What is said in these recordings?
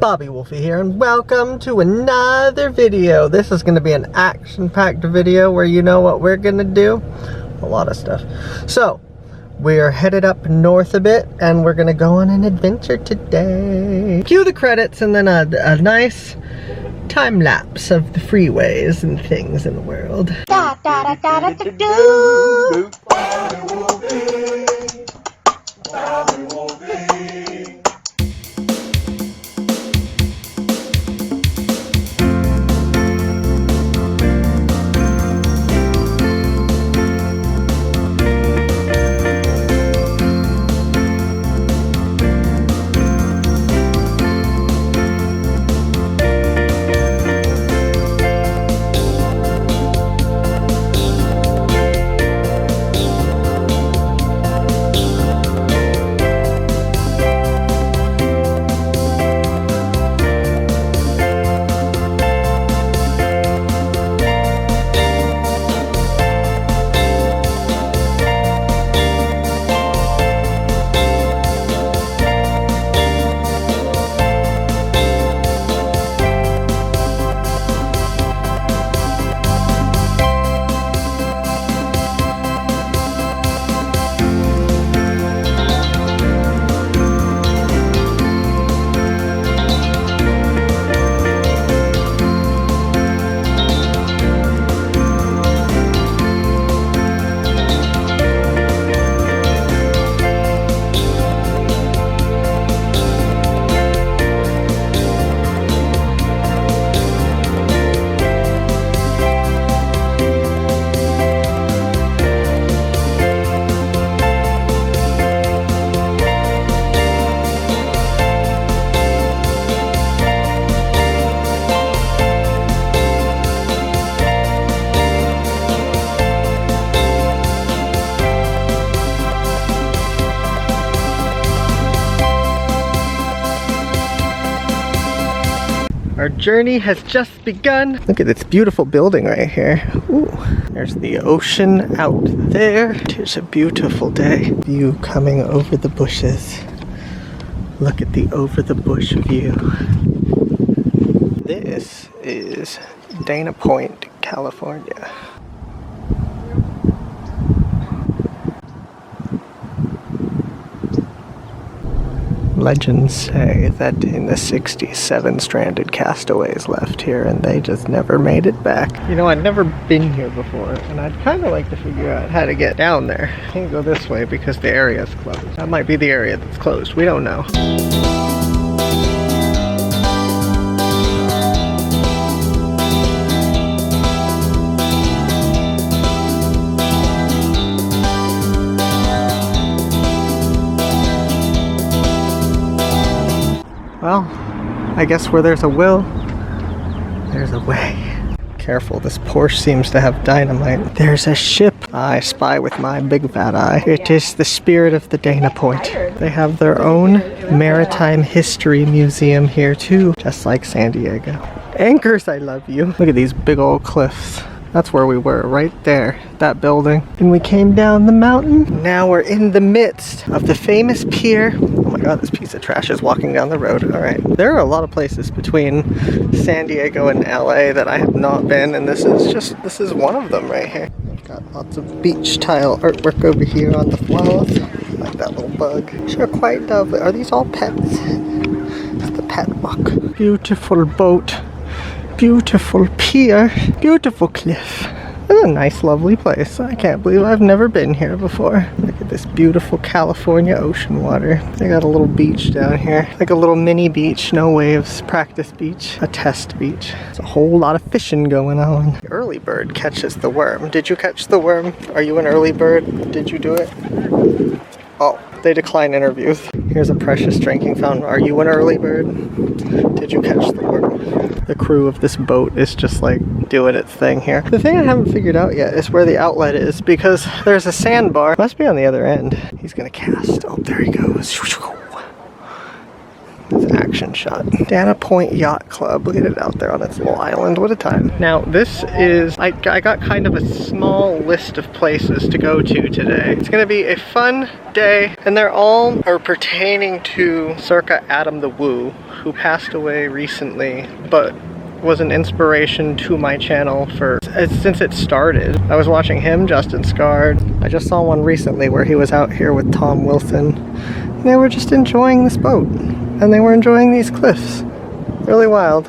BobbyWolfey here, and welcome to another video. This is going to be an action-packed video where you know what we're going to do? A lot of stuff. So, we're headed up north a bit, and we're going to go on an adventure today. Cue the credits, and then a nice time lapse of the freeways and things in the world. Da, da, da, da, da, da, do. Our journey has just begun. Look at this beautiful building right here. Ooh, there's the ocean out there. It's a beautiful day. View coming over the bushes. Look at the over the bush view. This is Dana Point, California. Legends say that in the 60s, 7 stranded castaways left here and they just never made it back. You know, I'd never been here before and I'd kind of like to figure out how to get down there. Can't go this way because the area's closed. That might be the area that's closed. We don't know. Well, I guess where there's a will, there's a way. Careful, this Porsche seems to have dynamite. There's a ship I spy with my big fat eye. It is the spirit of the Dana Point. They have their own maritime history museum here too, just like San Diego. Anchors, I love you. Look at these big old cliffs. That's where we were, right there, that building. And we came down the mountain. Now we're in the midst of the famous pier. Oh my God, this piece of trash is walking down the road. All right, there are a lot of places between San Diego and LA that I have not been, and this is one of them right here. I've got lots of beach tile artwork over here on the walls. I like that little bug. Sure, quite lovely. Are these all pets? It's the pet walk. Beautiful boat. Beautiful pier, beautiful cliff. It's a nice, lovely place. I can't believe I've never been here before. Look at this beautiful California ocean water. They got a little beach down here, like a little mini beach, no waves, practice beach, a test beach. There's a whole lot of fishing going on. The early bird catches the worm. Did you catch the worm? Are you an early bird? Did you do it? Oh, they decline interviews. Here's a precious drinking fountain. Are you an early bird? Did you catch the worm? The crew of this boat is just like doing its thing here. The thing I haven't figured out yet is where the outlet is, because there's a sandbar. Must be on the other end. He's gonna cast. Oh, there he goes. It's an action shot. Dana Point Yacht Club. Look at it out there on its little island. What a time. Now this is, I got kind of a small list of places to go to today. It's gonna be a fun day, and they're all are pertaining to circa Adam the Woo, who passed away recently, but was an inspiration to my channel since it started. I was watching him, Justin Scarred. I just saw one recently where he was out here with Tom Wilson. And they were just enjoying this boat. And they were enjoying these cliffs. Really wild.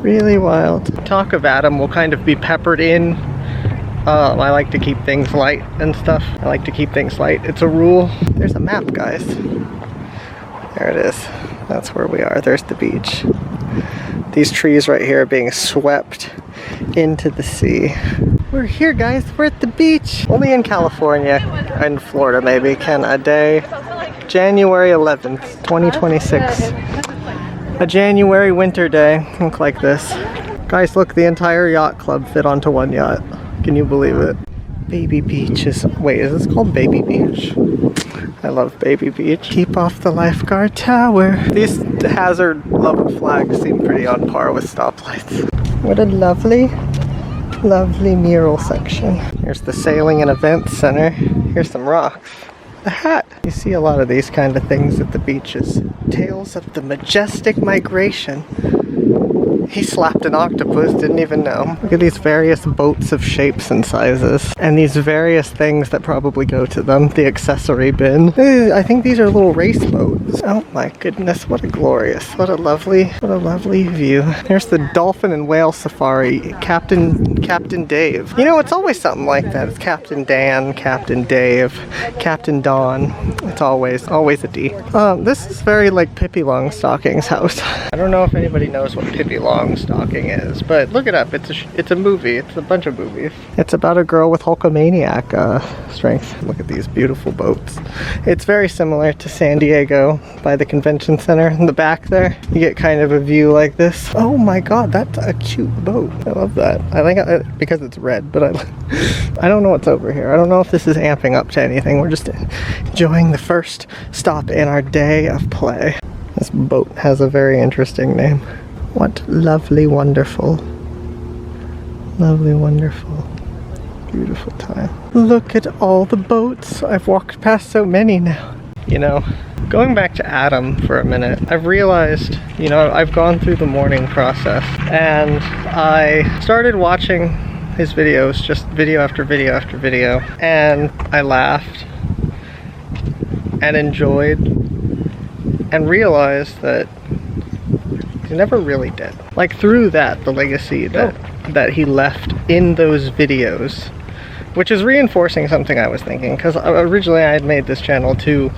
Really wild. Talk of Adam will kind of be peppered in. I like to keep things light and stuff. I like to keep things light. It's a rule. There's a map, guys. There it is. That's where we are. There's the beach. These trees right here are being swept into the sea. We're here, guys. We're at the beach. Only in California and Florida maybe can a day. January 11th, 2026. A January winter day look like this. Guys, look, the entire yacht club fit onto one yacht. Can you believe it? Baby Beach is... Wait, is this called Baby Beach? I love Baby Beach. Keep off the lifeguard tower. These hazard level flags seem pretty on par with stoplights. What a lovely, lovely mural section. Here's the Sailing and Events Center. Here's some rocks. A hat. You see a lot of these kind of things at the beaches. Tales of the majestic migration. He slapped an octopus, didn't even know. Look at these various boats of shapes and sizes. And these various things that probably go to them. The accessory bin. I think these are little race boats. Oh my goodness, what a glorious, what a lovely view. There's the dolphin and whale safari. Captain Dave. You know, it's always something like that. It's Captain Dan, Captain Dave, Captain Don. It's always a D. This is very like Pippi Longstocking's house. I don't know if anybody knows what Pippi Longstocking is, but look it up. It's a movie. It's a bunch of movies. It's about a girl with Hulkamaniac strength. Look at these beautiful boats. It's very similar to San Diego by the convention center. In the back there, you get kind of a view like this. Oh my god, that's a cute boat. I love that. I think because it's red, but I don't know what's over here. I don't know if this is amping up to anything. We're just enjoying the first stop in our day of play. This boat has a very interesting name. What lovely, wonderful, beautiful time. Look at all the boats. I've walked past so many now. You know, going back to Adam for a minute, I've realized, you know, I've gone through the mourning process and I started watching his videos, just video after video after video, and I laughed and enjoyed and realized that he's never really dead. Like through that, the legacy that he left in those videos, which is reinforcing something I was thinking, because originally I had made this channel to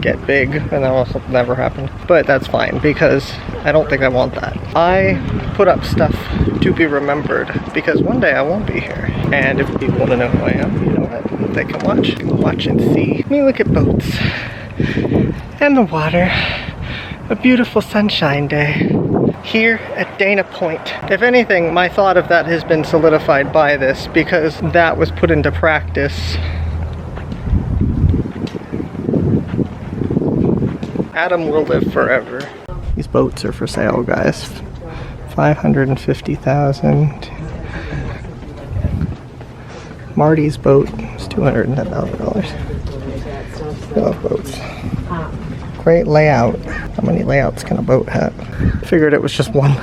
get big, and that also never happened. But that's fine, because I don't think I want that. I put up stuff to be remembered, because one day I won't be here. And if people want to know who I am, you know what? They can watch. They can watch and see. Let me look at boats. And the water. A beautiful sunshine day. Here at Dana Point. If anything, my thought of that has been solidified by this, because that was put into practice. Adam will live forever. These boats are for sale, guys. $550,000. Marty's boat is $210,000. I love boats. Great layout. How many layouts can a boat have? Figured it was just one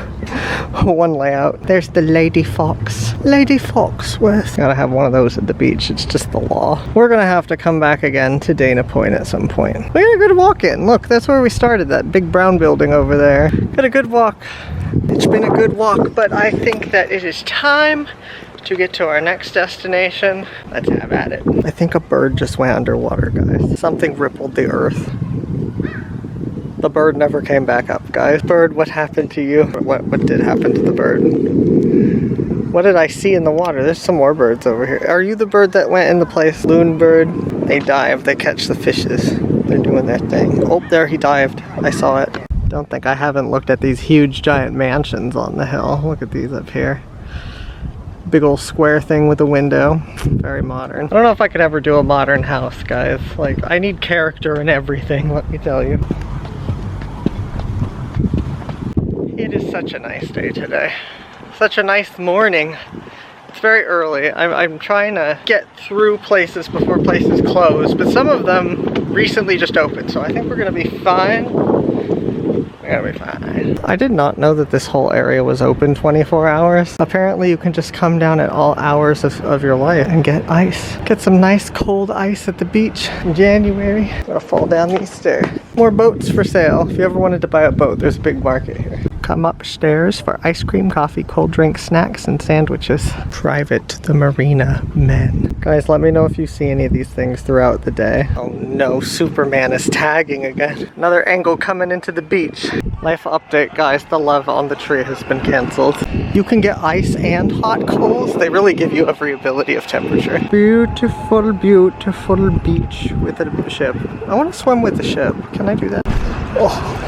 layout. There's the Lady Fox. Lady Foxworth. Gotta have one of those at the beach. It's just the law. We're gonna have to come back again to Dana Point at some point. We got a good walk in. Look, that's where we started, that big brown building over there. Got a good walk. It's been a good walk, but I think that it is time to get to our next destination. Let's have at it. I think a bird just went underwater, guys. Something rippled the earth. The bird never came back up, guys. Bird, what happened to you? What did happen to the bird? What did I see in the water? There's some more birds over here. Are you the bird that went in the place? Loon bird. They dive, they catch the fishes. They're doing their thing. Oh, there he dived. I saw it. Don't think I haven't looked at these huge giant mansions on the hill. Look at these up here. Big old square thing with a window. Very modern. I don't know if I could ever do a modern house, guys. Like, I need character in everything, let me tell you. is such a nice day today. Such a nice morning. It's very early. I'm trying to get through places before places close, but some of them recently just opened, so I think we're gonna be fine. We're gonna be fine. I did not know that this whole area was open 24 hours. Apparently you can just come down at all hours of your life and get ice. Get some nice cold ice at the beach in January. I'm gonna fall down these stairs. More boats for sale. If you ever wanted to buy a boat, there's a big market here. Come upstairs for ice cream, coffee, cold drinks, snacks, and sandwiches. Private the Marina Men. Guys, let me know if you see any of these things throughout the day. Oh no, Superman is tagging again. Another angle coming into the beach. Life update, guys, the love on the tree has been canceled. You can get ice and hot coals. They really give you every ability of temperature. Beautiful, beautiful beach with a ship. I want to swim with the ship. Can I do that? Oh.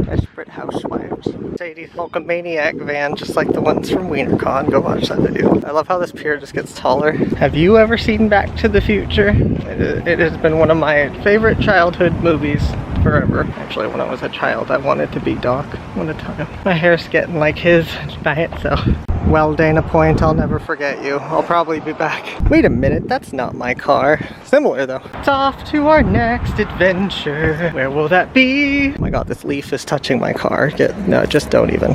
Desperate Housewives. Sadie's Hulkamaniac van, just like the ones from WienerCon. Go watch that video. I love how this pier just gets taller. Have you ever seen Back to the Future? It has been one of my favorite childhood movies forever. Actually, when I was a child, I wanted to be Doc. What a time. My hair's getting like his by itself. Well, Dana Point, I'll never forget you. I'll probably be back. Wait a minute, that's not my car. Similar though. It's off to our next adventure. Where will that be? Oh my god, this leaf is touching my car. No, just don't even.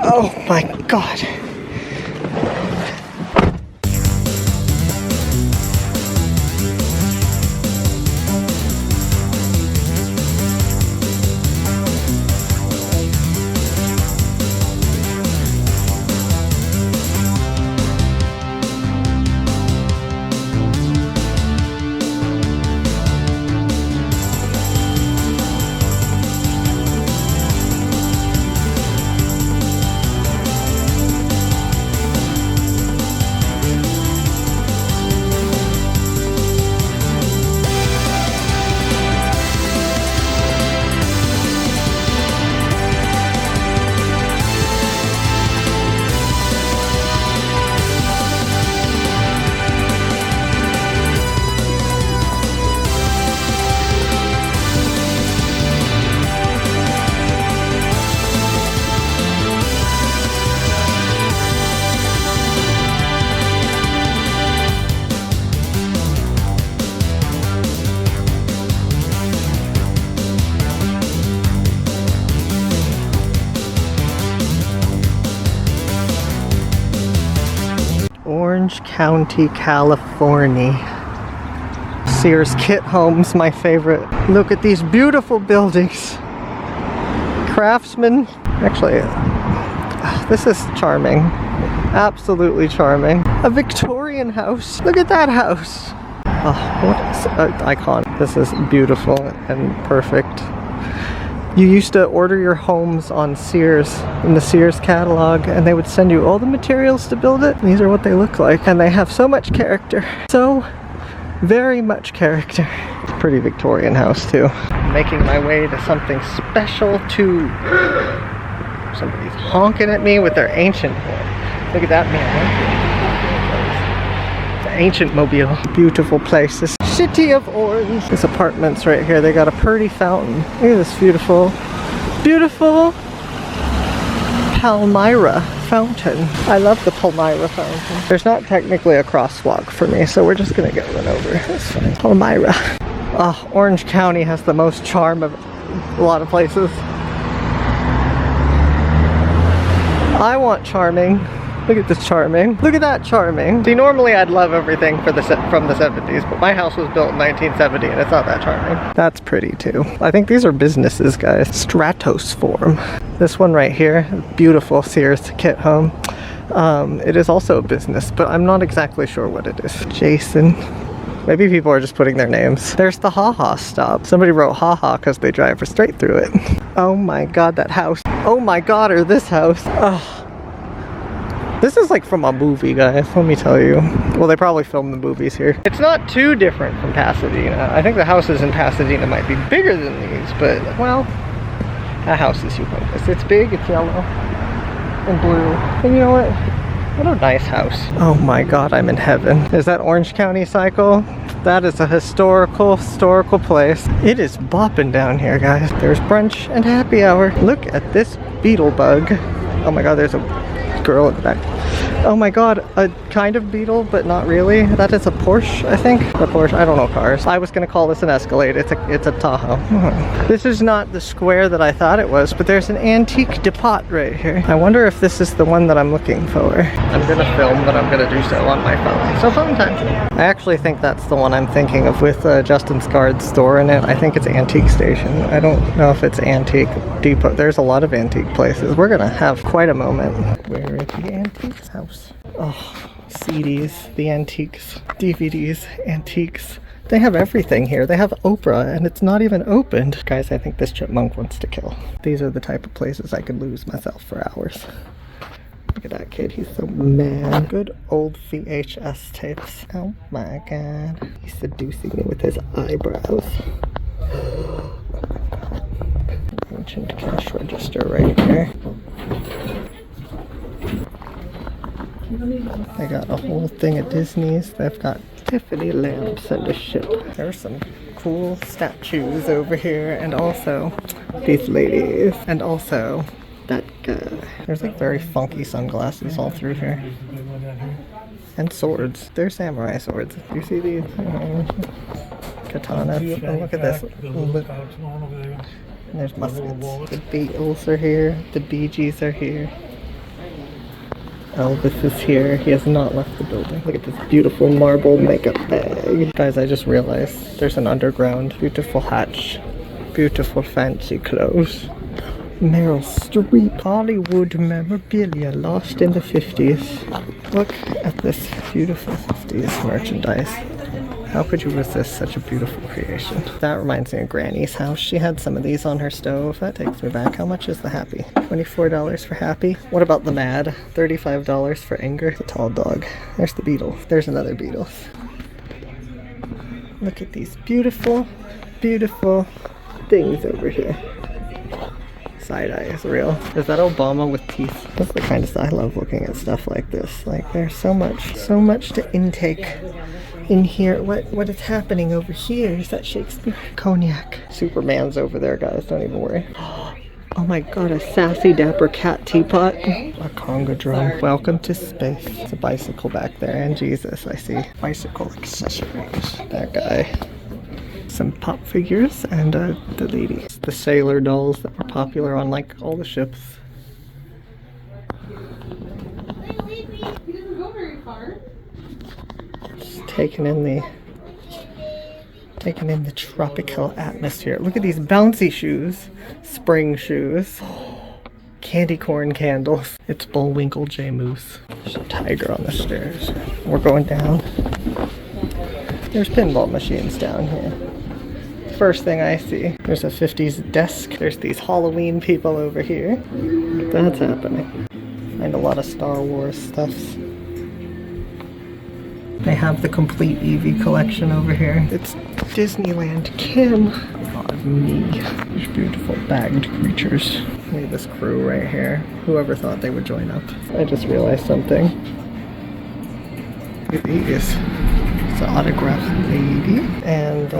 Oh my god. Orange County, California. Sears Kit Homes, my favorite. Look at these beautiful buildings. Craftsman. Actually, this is charming. Absolutely charming. A Victorian house. Look at that house. Oh, what is an icon. This is beautiful and perfect. You used to order your homes on Sears, in the Sears catalog, and they would send you all the materials to build it. These are what they look like, and they have so much character. So very much character. Pretty Victorian house too. Making my way to something special too. Somebody's honking at me with their ancient horn. Look at that man. The ancient mobile. Beautiful places. City of Orange. This apartment's right here. They got a pretty fountain. Look at this beautiful, beautiful Palmyra fountain. I love the Palmyra fountain. There's not technically a crosswalk for me, so we're just gonna get run over. That's fine. Palmyra. Oh, Orange County has the most charm of a lot of places. I want charming. Look at this charming. Look at that charming. See, normally I'd love everything from the 70s, but my house was built in 1970 and it's not that charming. That's pretty too. I think these are businesses, guys. Stratosform. This one right here, beautiful Sears Kit Home. It is also a business, but I'm not exactly sure what it is. Jason. Maybe people are just putting their names. There's the Ha-Ha stop. Somebody wrote Ha-Ha because they drive straight through it. Oh my god, that house. Oh my god, or this house. Oh. This is like from a movie, guys, let me tell you. Well, they probably filmed the movies here. It's not too different from Pasadena. I think the houses in Pasadena might be bigger than these, but, well, that house is humongous. It's big, it's yellow, and blue. And you know what? What a nice house. Oh my god, I'm in heaven. Is that Orange County Cycle? That is a historical place. It is bopping down here, guys. There's brunch and happy hour. Look at this beetle bug. Oh my god, there's a girl at the back. Oh my god, a kind of beetle, but not really. That is a Porsche, I think. A Porsche, I don't know cars. I was gonna call this an Escalade. It's a Tahoe. This is not the square that I thought it was, but there's an antique depot right here. I wonder if this is the one that I'm looking for. I'm gonna film, but I'm gonna do so on my phone. So phone time. I actually think that's the one I'm thinking of with Justin Scard's store in it. I think it's Antique Station. I don't know if it's Antique Depot. There's a lot of antique places. We're gonna have quite a moment. Where is the antique house? Oh, CDs, the antiques, DVDs, antiques. They have everything here. They have Oprah, and it's not even opened. Guys, I think this chipmunk wants to kill. These are the type of places I could lose myself for hours. Look at that kid, he's so mad. Good old VHS tapes. Oh my god. He's seducing me with his eyebrows. Ancient cash register right here. They got a whole thing at Disney's. They've got Tiffany lamps and a ship. There's some cool statues over here, and also these ladies, and also that guy. There's like very funky sunglasses all through here. And swords. They're samurai swords. You see these? Katanas. Oh, look at this. And there's muskets. The Beatles are here. The Bee Gees are here. Elvis is here. He has not left the building. Look at this beautiful marble makeup bag. Guys, I just realized there's an underground. Beautiful hatch. Beautiful fancy clothes. Meryl Streep. Hollywood memorabilia lost in the 50s. Look at this beautiful 50s merchandise. How could you resist such a beautiful creation? That reminds me of Granny's house. She had some of these on her stove. That takes me back. How much is the Happy? $24 for Happy. What about the Mad? $35 for Anger. The tall dog. There's the Beatles. There's another Beatles. Look at these beautiful, beautiful things over here. Side-eye is real. Is that Obama with teeth? That's the kind of stuff I love, looking at stuff like this. Like, there's so much to intake in here. What is happening over here? Is that Shakespeare? Cognac. Superman's over there, guys. Don't even worry. Oh my god, a sassy dapper cat teapot. A conga drum. Welcome to space. It's a bicycle back there, and Jesus, I see. Bicycle accessories. That guy. Some pop figures, and the ladies. The sailor dolls that were popular on like all the ships. Just taking in the tropical atmosphere. Look at these bouncy shoes. Spring shoes. Candy corn candles. It's Bullwinkle J Moose. There's a tiger on the stairs. We're going down. There's pinball machines down here. First thing I see. There's a 50s desk. There's these Halloween people over here. That's happening. Find a lot of Star Wars stuffs. They have the complete Eevee collection over here. It's Disneyland Kim. God, me. These beautiful bagged creatures. Look at this crew right here. Whoever thought they would join up. I just realized something. Look at these. It's an autographed lady. And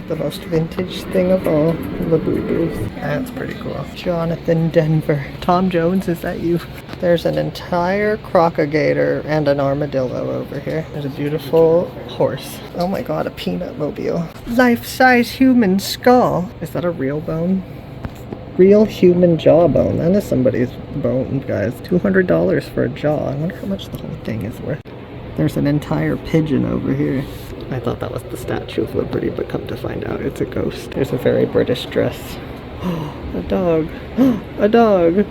the most vintage thing of all, the boo-boos. That's pretty cool. Jonathan Denver. Tom Jones, is that you? There's an entire crocagator and an armadillo over here. There's a beautiful horse. Oh my god, a peanut mobile. Life-size human skull. Is that a real bone? Real human jawbone. That is somebody's bone, guys. $200 for a jaw. I wonder how much the whole thing is worth. There's an entire pigeon over here. I thought that was the Statue of Liberty, but come to find out, it's a ghost. There's a very British dress. A dog. A dog.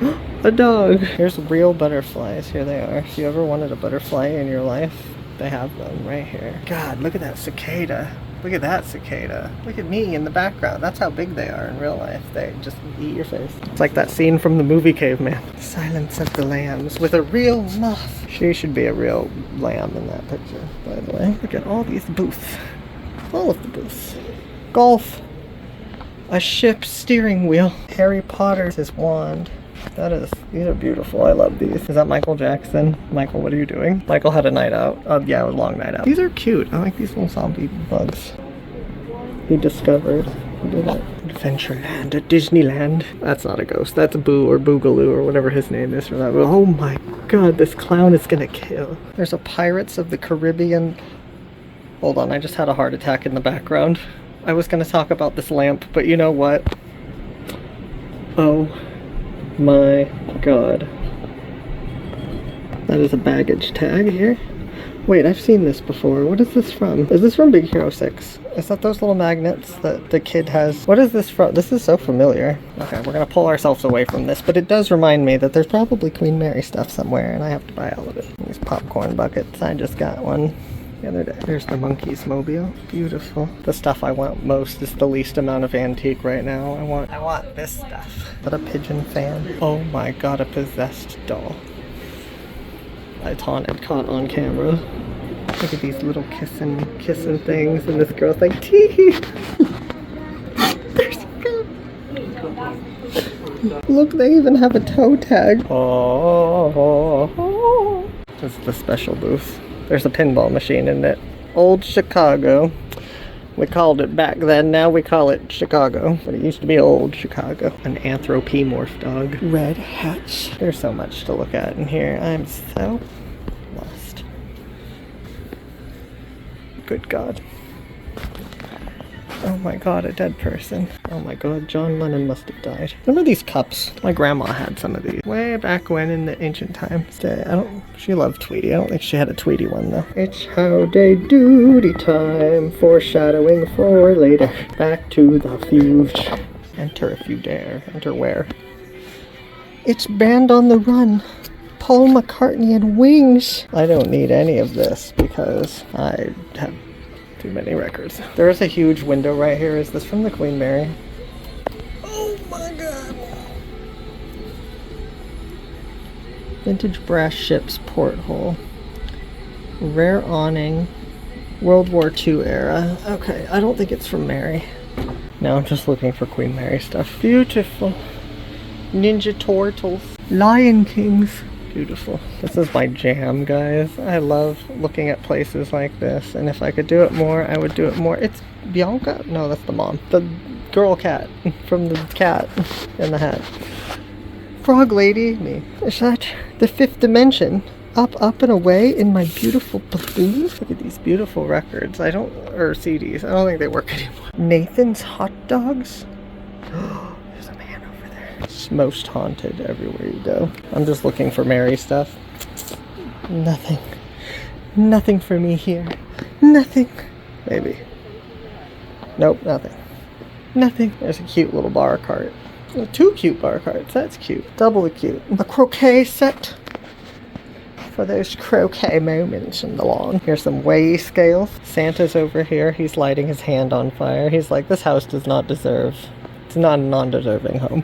A dog. Here's real butterflies. Here they are. If you ever wanted a butterfly in your life, they have them right here. God, look at that cicada. Look at that cicada. Look at me in the background. That's how big they are in real life. They just eat your face. It's like that scene from the movie Caveman. Silence of the Lambs with a real moth. She should be a real lamb in that picture, by the way. Look at all these booths. All of the booths. Golf. A ship steering wheel. Harry Potter's his wand. These are beautiful. I love these. Is that Michael Jackson? Michael, what are you doing? Michael had a night out. Yeah, it was a long night out. These are cute. I like these little zombie bugs. He discovered. Who did it? Adventureland at Disneyland. That's not a ghost. That's Boo or Boogaloo or whatever his name is for that. Oh my god, this clown is gonna kill. There's a Pirates of the Caribbean. Hold on, I just had a heart attack in the background. I was gonna talk about this lamp, but you know what? Oh my god. That is a baggage tag here. Wait, I've seen this before. What is this from? Is this from Big Hero 6? Is that those little magnets that the kid has? What is this from? This is so familiar. Okay, we're gonna pull ourselves away from this, but it does remind me that there's probably Queen Mary stuff somewhere, and I have to buy all of it. These popcorn buckets, I just got one the other day. There's the Monkeys mobile. Beautiful. The stuff I want most is the least amount of antique right now. I want this stuff. Is that a pigeon fan? Oh my god, a possessed doll. It's haunted, caught on camera. Look at these little kissing things, and this girl's like, tee. They're so good. Look, they even have a toe tag. Oh. This is the special booth. There's a pinball machine in it. Old Chicago. We called it back then, now we call it Chicago. But it used to be old Chicago. An anthropomorph dog. Red Hatch. There's so much to look at in here. I'm so lost. Good God. Oh my god, a dead person. Oh my god, John Lennon must have died. Remember these cups? My grandma had some of these. Way back when in the ancient times. She loved Tweety. I don't think she had a Tweety one though. It's howdy doody time, foreshadowing for later. Back to the future. Enter if you dare. Enter where? It's Band on the Run. Paul McCartney and Wings. I don't need any of this because I have too many records. There is a huge window right here. Is this from the Queen Mary? Oh my god. Vintage brass ships porthole. Rare awning. World War II era. Okay, I don't think it's from Mary. No, I'm just looking for Queen Mary stuff. Beautiful. Ninja Turtles. Lion Kings. Beautiful. This is my jam, guys. I love looking at places like this, and if I could do it more, I would do it more. It's Bianca? No, that's the mom. The girl cat from the cat in the hat. Frog lady, me. Is that the fifth dimension? Up, up, and away in my beautiful balloon? Look at these beautiful records. Or CDs. I don't think they work anymore. Nathan's Hot Dogs? There's a man over there. It's most haunted everywhere you go. I'm just looking for Mary stuff. Nothing. Nothing for me here. Nothing. Maybe. Nope, nothing. Nothing. There's a cute little bar cart. Oh, 2 cute bar carts. That's cute. Doubly cute. The croquet set. For those croquet moments in the lawn. Here's some weigh scales. Santa's over here. He's lighting his hand on fire. He's like, this house does not deserve. It's not a non-deserving home.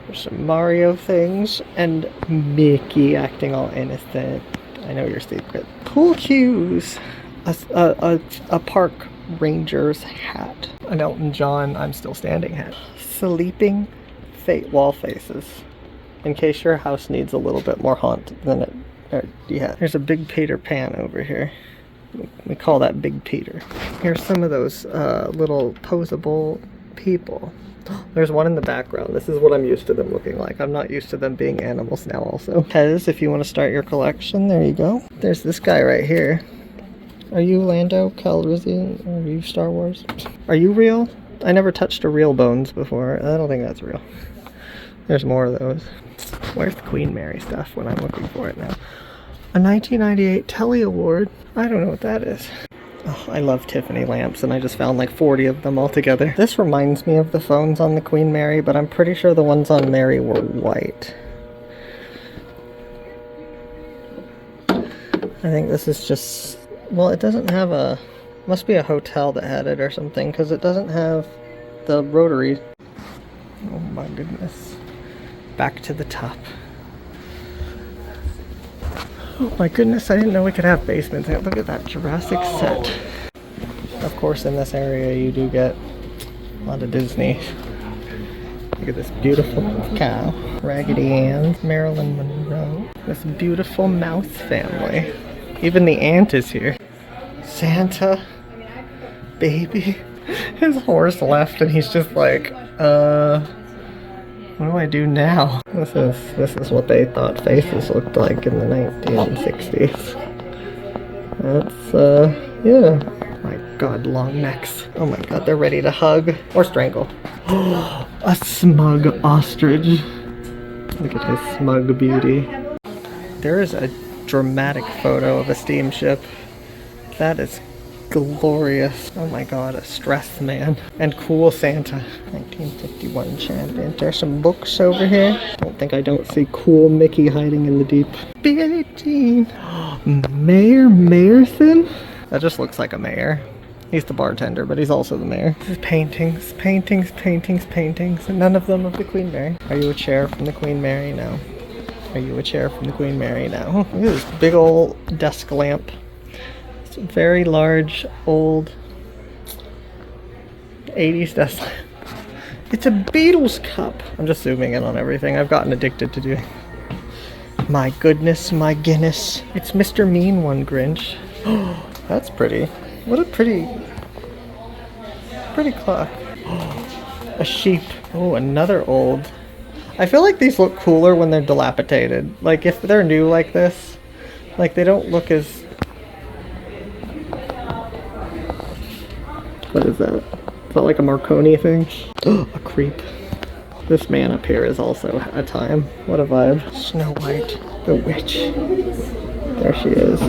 There's some Mario things. And Mickey acting all innocent. I know your secret. Pool cues. A park ranger's hat. An Elton John I'm Still Standing hat. Sleeping fate wall faces. In case your house needs a little bit more haunt than it. Yeah. There's a Big Peter Pan over here. We call that Big Peter. Here's some of those little posable people. There's one in the background. This is what I'm used to them looking like. I'm not used to them being animals now also. Pez, if you want to start your collection, there you go. There's this guy right here. Are you Lando Calrissian? Are you Star Wars? Are you real? I never touched a real bones before. I don't think that's real. There's more of those. Where's the Queen Mary stuff when I'm looking for it now? A 1998 Telly Award. I don't know what that is. Oh, I love Tiffany lamps, and I just found like 40 of them all together. This reminds me of the phones on the Queen Mary, but I'm pretty sure the ones on Mary were white. I think this is just... Well, it doesn't have a... Must be a hotel that had it or something, because it doesn't have the rotary. Oh my goodness. Back to the top. Oh my goodness, I didn't know we could have basements. Look at that Jurassic set. Of course, in this area you do get lot of Disney. Look at this beautiful cow. Raggedy Ann, Marilyn Monroe. This beautiful mouse family. Even the ant is here. Santa. Baby. His horse left and he's just like, what do I do now? This is what they thought faces looked like in the 1960s. That's, yeah. My god, long necks. Oh my god, they're ready to hug or strangle. A smug ostrich. Look at his smug beauty. There is a dramatic photo of a steamship. That is glorious. Oh my god, a stressed man. And cool Santa. 1951 champion. There's some books over here. I don't see cool Mickey hiding in the deep. Billie Jean. Mayor Mayerson? That just looks like a mayor. He's the bartender, but he's also the mayor. Paintings, paintings, paintings, paintings. And none of them of the Queen Mary. Are you a chair from the Queen Mary? No. Are you a chair from the Queen Mary? No. Look at this big old desk lamp. It's a very large, old 80s desk lamp. It's a Beatles cup. I'm just zooming in on everything. I've gotten addicted to doing. My goodness, my Guinness. It's Mr. Mean One, Grinch. Oh, that's pretty. What a pretty clock. Oh, a sheep. Oh, another old. I feel like these look cooler when they're dilapidated. Like if they're new like this, like they don't look as... What is that? Is that like a Marconi thing? Oh, a creep. This man up here is also a time. What a vibe. Snow White, the witch. There she is.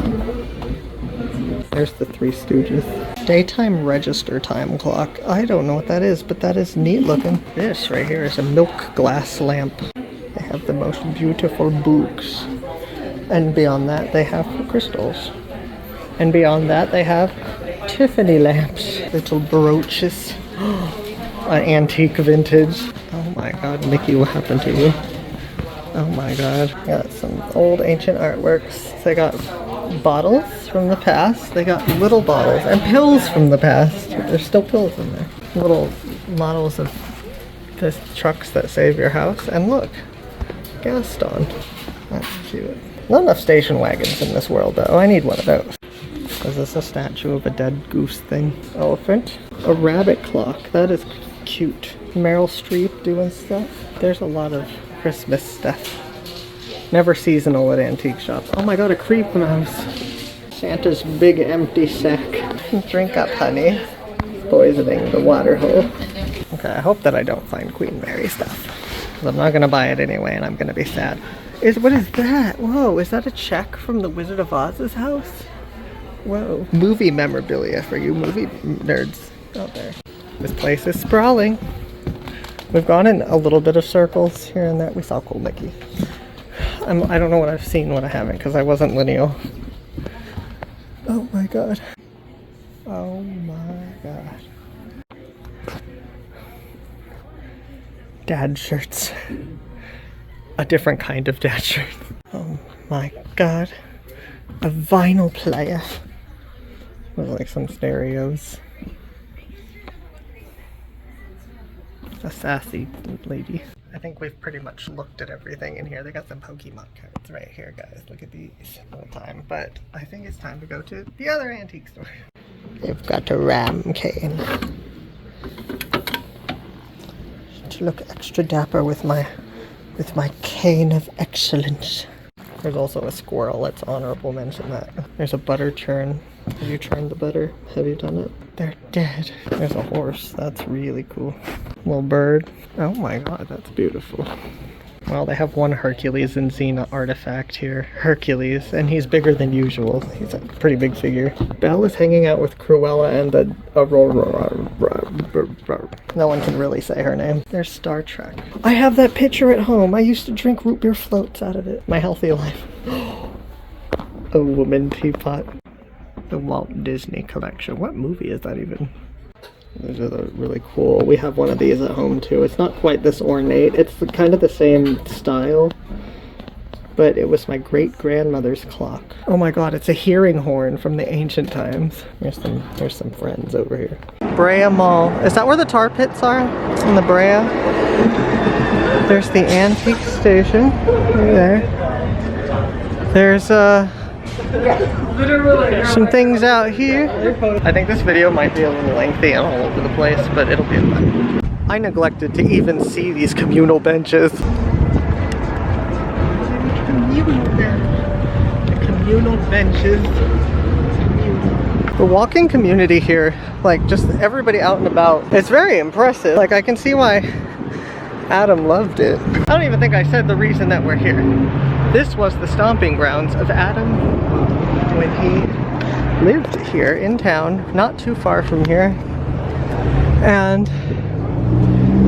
There's the Three Stooges. Daytime register time clock. I don't know what that is, but that is neat looking. This right here is a milk glass lamp. They have the most beautiful books. And beyond that, they have crystals. And beyond that, they have Tiffany lamps. Little brooches. An antique vintage. Oh my god, Mickey, what happened to you? Oh my god. Got some old ancient artworks. They got bottles from the past. They got little bottles and pills from the past. There's still pills in there. Little models of the trucks that save your house. And look, Gaston. That's cute. Not enough station wagons in this world though. I need one of those. Is this a statue of a dead goose thing? Elephant. A rabbit clock. That is cute. Meryl Streep doing stuff. There's a lot of Christmas stuff. Never seasonal at antique shops. Oh my god, a creep mouse. Santa's big empty sack. Drink up, honey. Poisoning the water hole. Okay, I hope that I don't find Queen Mary stuff. Because I'm not going to buy it anyway and I'm going to be sad. What is that? Whoa, is that a check from the Wizard of Oz's house? Whoa. Movie memorabilia for you movie nerds out there. This place is sprawling. We've gone in a little bit of circles here and there. We saw Cool Mickey. I don't know what I've seen, what I haven't, because I wasn't lineal. Oh my god. Oh my god. Dad shirts. A different kind of dad shirt. Oh my god. A vinyl player. With like some stereos. A sassy lady. I think we've pretty much looked at everything in here. They got some Pokemon cards right here, guys. Look at these. No time, but I think it's time to go to the other antique store. They've got a ram cane. To look extra dapper with my cane of excellence. There's also a squirrel. Let's honorable mention that. There's a butter churn. Have you churned the butter? Have you done it? They're dead. There's a horse. That's really cool. Little bird. Oh my god, that's beautiful. Well, they have one Hercules and Xena artifact here. Hercules, and he's bigger than usual. He's a pretty big figure. Belle is hanging out with Cruella and the no one can really say her name. There's Star Trek. I have that picture at home. I used to drink root beer floats out of it. My healthy life. A woman teapot. The Walt Disney Collection. What movie is that even? Those are really cool. We have one of these at home too. It's not quite this ornate. It's kind of the same style. But it was my great-grandmother's clock. Oh my god, it's a hearing horn from the ancient times. There's some friends over here. Brea Mall. Is that where the tar pits are? In the Brea? There's the antique station. Right there. There's some things out here. I think this video might be a little lengthy and all over the place, but it'll be fun. I neglected to even see these communal benches. Communal benches. The walking community here, like just everybody out and about, it's very impressive. Like I can see why Adam loved it. I don't even think I said the reason that we're here. This was the stomping grounds of Adam when he lived here in town, not too far from here. And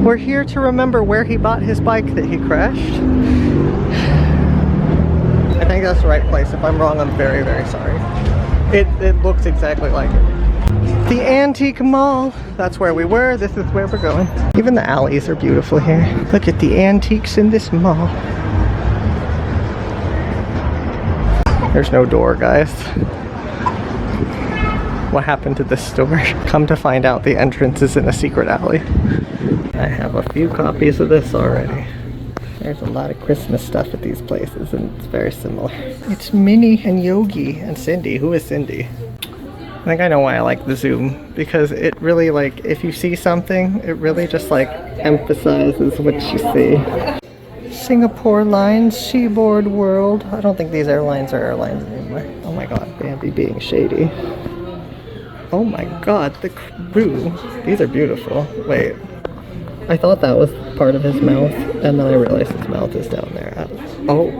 we're here to remember where he bought his bike that he crashed. I think that's the right place. If I'm wrong, I'm very, very sorry. It looks exactly like it. The Antique Mall. That's where we were. This is where we're going. Even the alleys are beautiful here. Look at the antiques in this mall. There's no door, guys. What happened to this store? Come to find out, the entrance is in a secret alley. I have a few copies of this already. There's a lot of Christmas stuff at these places, and it's very similar. It's Minnie and Yogi and Cindy. Who is Cindy? I think I know why I like the zoom, because it really, like, if you see something, it really just, like, emphasizes what you see. Singapore Lines, Seaboard World. I don't think these airlines are airlines anymore. Oh my god, Bambi being shady. Oh my god, the crew. These are beautiful. Wait. I thought that was part of his mouth, and then I realized his mouth is down there. Oh.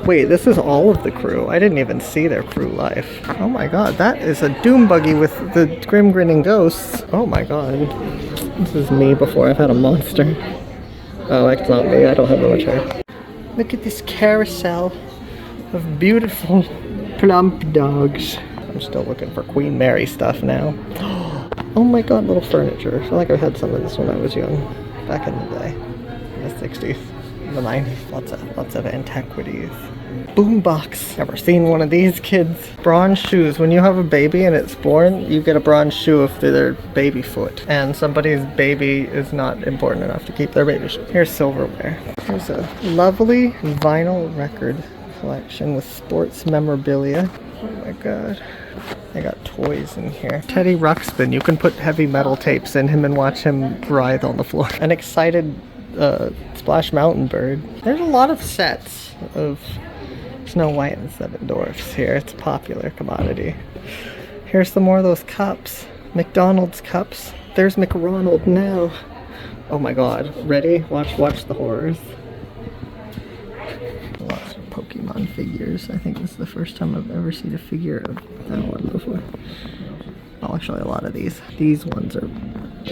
Wait, this is all of the crew. I didn't even see their crew life. Oh my god, that is a doom buggy with the grim grinning ghosts. Oh my god. This is me before I've had a monster. Oh, that's not me. I don't have much hair. Look at this carousel of beautiful plump dogs. I'm still looking for Queen Mary stuff now. Oh my god, little furniture. I feel like I had some of this when I was young. Back in the day. In the 60s. The 90s. Lots of antiquities. Boombox. Never seen one of these, kids. Bronze shoes. When you have a baby and it's born, you get a bronze shoe if they're their baby foot. And somebody's baby is not important enough to keep their baby shoe. Here's silverware. Here's a lovely vinyl record collection with sports memorabilia. Oh my god. I got toys in here. Teddy Ruxpin. You can put heavy metal tapes in him and watch him writhe on the floor. An excited Splash Mountain bird. There's a lot of sets of Snow White and Seven Dwarfs here. It's a popular commodity. Here's some more of those cups. McDonald's cups. There's McRonald now. Oh my god. Ready? Watch the horrors. Lots of Pokemon figures. I think this is the first time I've ever seen a figure of that one before. I'll show you a lot of these. These ones are...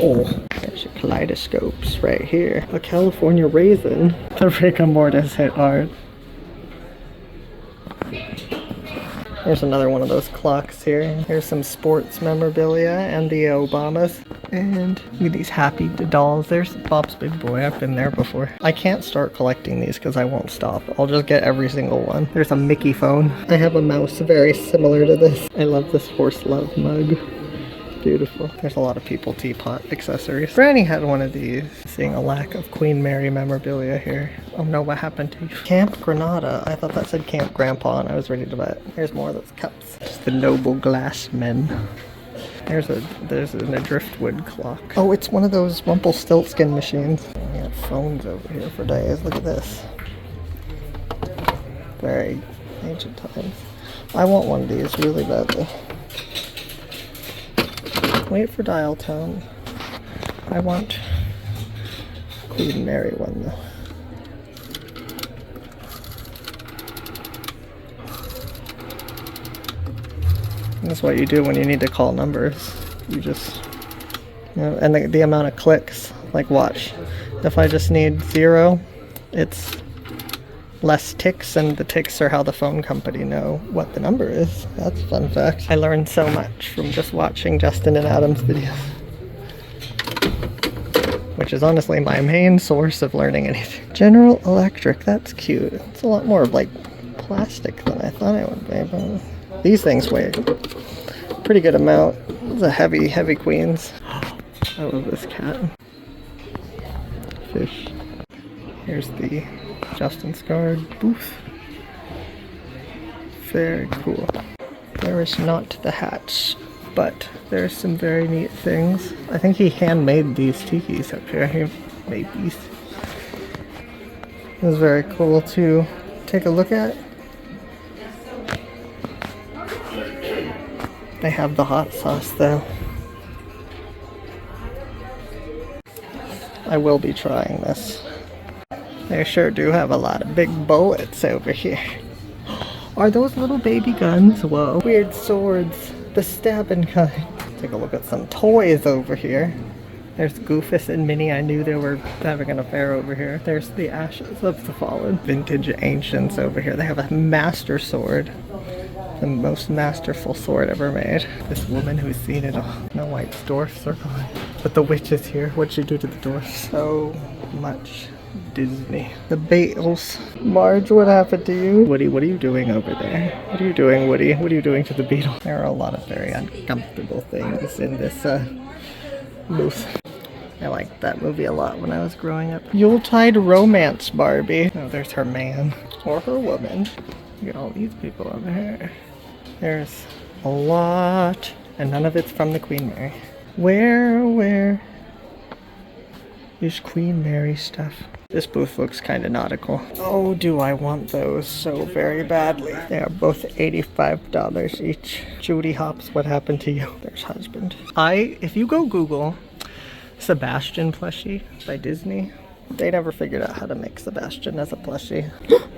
Oh, there's your kaleidoscopes right here. A California raisin. The rigor mortis hit hard. Here's another one of those clocks here. Here's some sports memorabilia and the Obamas. And look at these happy dolls. There's Bob's Big Boy. I've been there before. I can't start collecting these because I won't stop. I'll just get every single one. There's a Mickey phone. I have a mouse very similar to this. I love this horse love mug. Beautiful. There's a lot of people teapot accessories. Granny had one of these. Seeing a lack of Queen Mary memorabilia here. Oh no, what happened to you? Camp Granada. I thought that said Camp Grandpa and I was ready to buy it. Here's more of those cups. It's the noble glass men. There's an driftwood clock. Oh, it's one of those Rumpelstiltskin machines. We got phones over here for days. Look at this. Very ancient times. I want one of these really badly. Wait for dial tone. I want Queen Mary one though. That's what you do when you need to call numbers. You just, you know, and the amount of clicks. Like watch, if I just need 0, it's less ticks, and the ticks are how the phone company know what the number is. That's a fun fact. I learned so much from just watching Justin and Adam's videos. Which is honestly my main source of learning anything. General Electric, that's cute. It's a lot more like plastic than I thought it would be, but these things weigh Pretty good amount. It's a heavy, heavy queens. I love this cat. Fish. Here's the Justin Scard booth. Very cool. There is not the hats, but there's some very neat things. I think he handmade these tikis up here. He made these. It was very cool to take a look at. They have the hot sauce though. I will be trying this. They sure do have a lot of big bullets over here. Are those little baby guns? Whoa. Weird swords. The stabbing kind. Take a look at some toys over here. There's Goofus and Minnie. I knew they were having an affair over here. There's the Ashes of the Fallen. Vintage Ancients over here. They have a master sword. The most masterful sword ever made. This woman who's seen it all. No white dwarfs are gone. But the witch is here. What'd she do to the dwarfs? So much Disney. The Beatles. Marge, what happened to you? Woody, what are you doing over there? What are you doing, Woody? What are you doing to the beetle? There are a lot of very uncomfortable things in this booth. I liked that movie a lot when I was growing up. Yuletide Romance Barbie. Oh, there's her man. Or her woman. Look at all these people over here. There's a lot. And none of it's from the Queen Mary. Where is Queen Mary stuff? This booth looks kind of nautical. Oh, do I want those so very badly. They are both $85 each. Judy Hopps, what happened to you? There's husband. If you go Google Sebastian plushie by Disney, they never figured out how to make Sebastian as a plushie.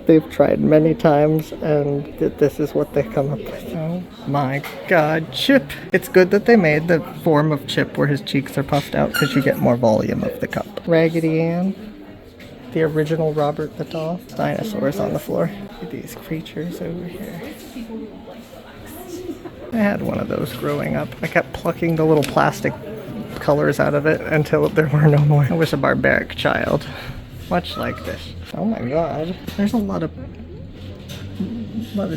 They've tried many times, and this is what they come up with. Oh my god, Chip! It's good that they made the form of Chip where his cheeks are puffed out, because you get more volume of the cup. Raggedy Ann. The original Robert the Doll. Dinosaurs on the floor. Look at these creatures over here. I had one of those growing up. I kept plucking the little plastic colors out of it until there were no more. I was a barbaric child, much like this. Oh my god, there's a lot of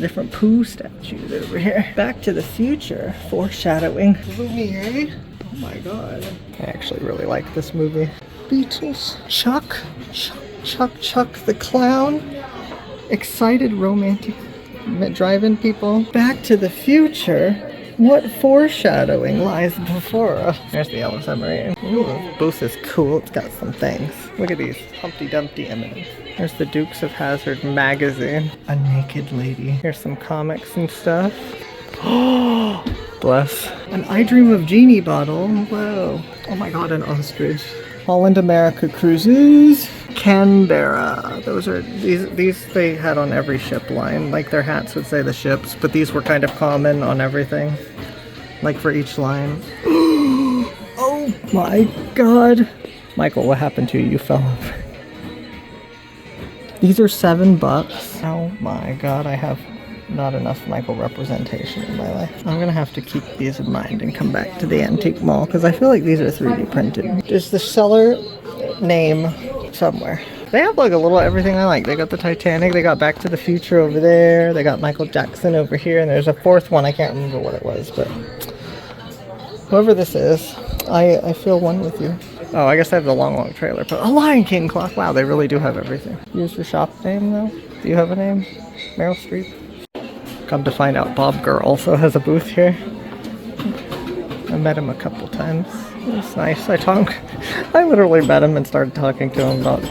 different Pooh statues over here. Back to the Future, foreshadowing. Lumiere. Oh my god, I actually really like this movie. Beatles. Chuck the Clown. Excited romantic drive-in people. Back to the Future. What foreshadowing lies before us? There's the Yellow Submarine. Ooh, this booth is cool. It's got some things. Look at these Humpty Dumpty M&Ms. There's the Dukes of Hazzard magazine. A naked lady. Here's some comics and stuff. Oh, bless. An I Dream of Jeannie bottle. Whoa. Oh my god, an ostrich. Holland America Cruises. Canberra. Those are these they had on every ship line. Like their hats would say the ships, but these were kind of common on everything. Like for each line. Oh my god. Michael, what happened to you? You fell over. These are $7. Oh my god, I have not enough Michael representation in my life. I'm gonna have to keep these in mind and come back to the antique mall because I feel like these are 3D printed. There's the seller name somewhere. They have like a little everything I like. They got the Titanic, they got Back to the Future over there, they got Michael Jackson over here, and there's a fourth one. I can't remember what it was, but whoever this is, I feel one with you. Oh, I guess I have the long trailer, but a Lion King clock. Wow, they really do have everything. Use your shop name though? Do you have a name? Meryl Streep? Come to find out, Bob Gurr also has a booth here. I met him a couple times. It was nice. I literally met him and started talking to him about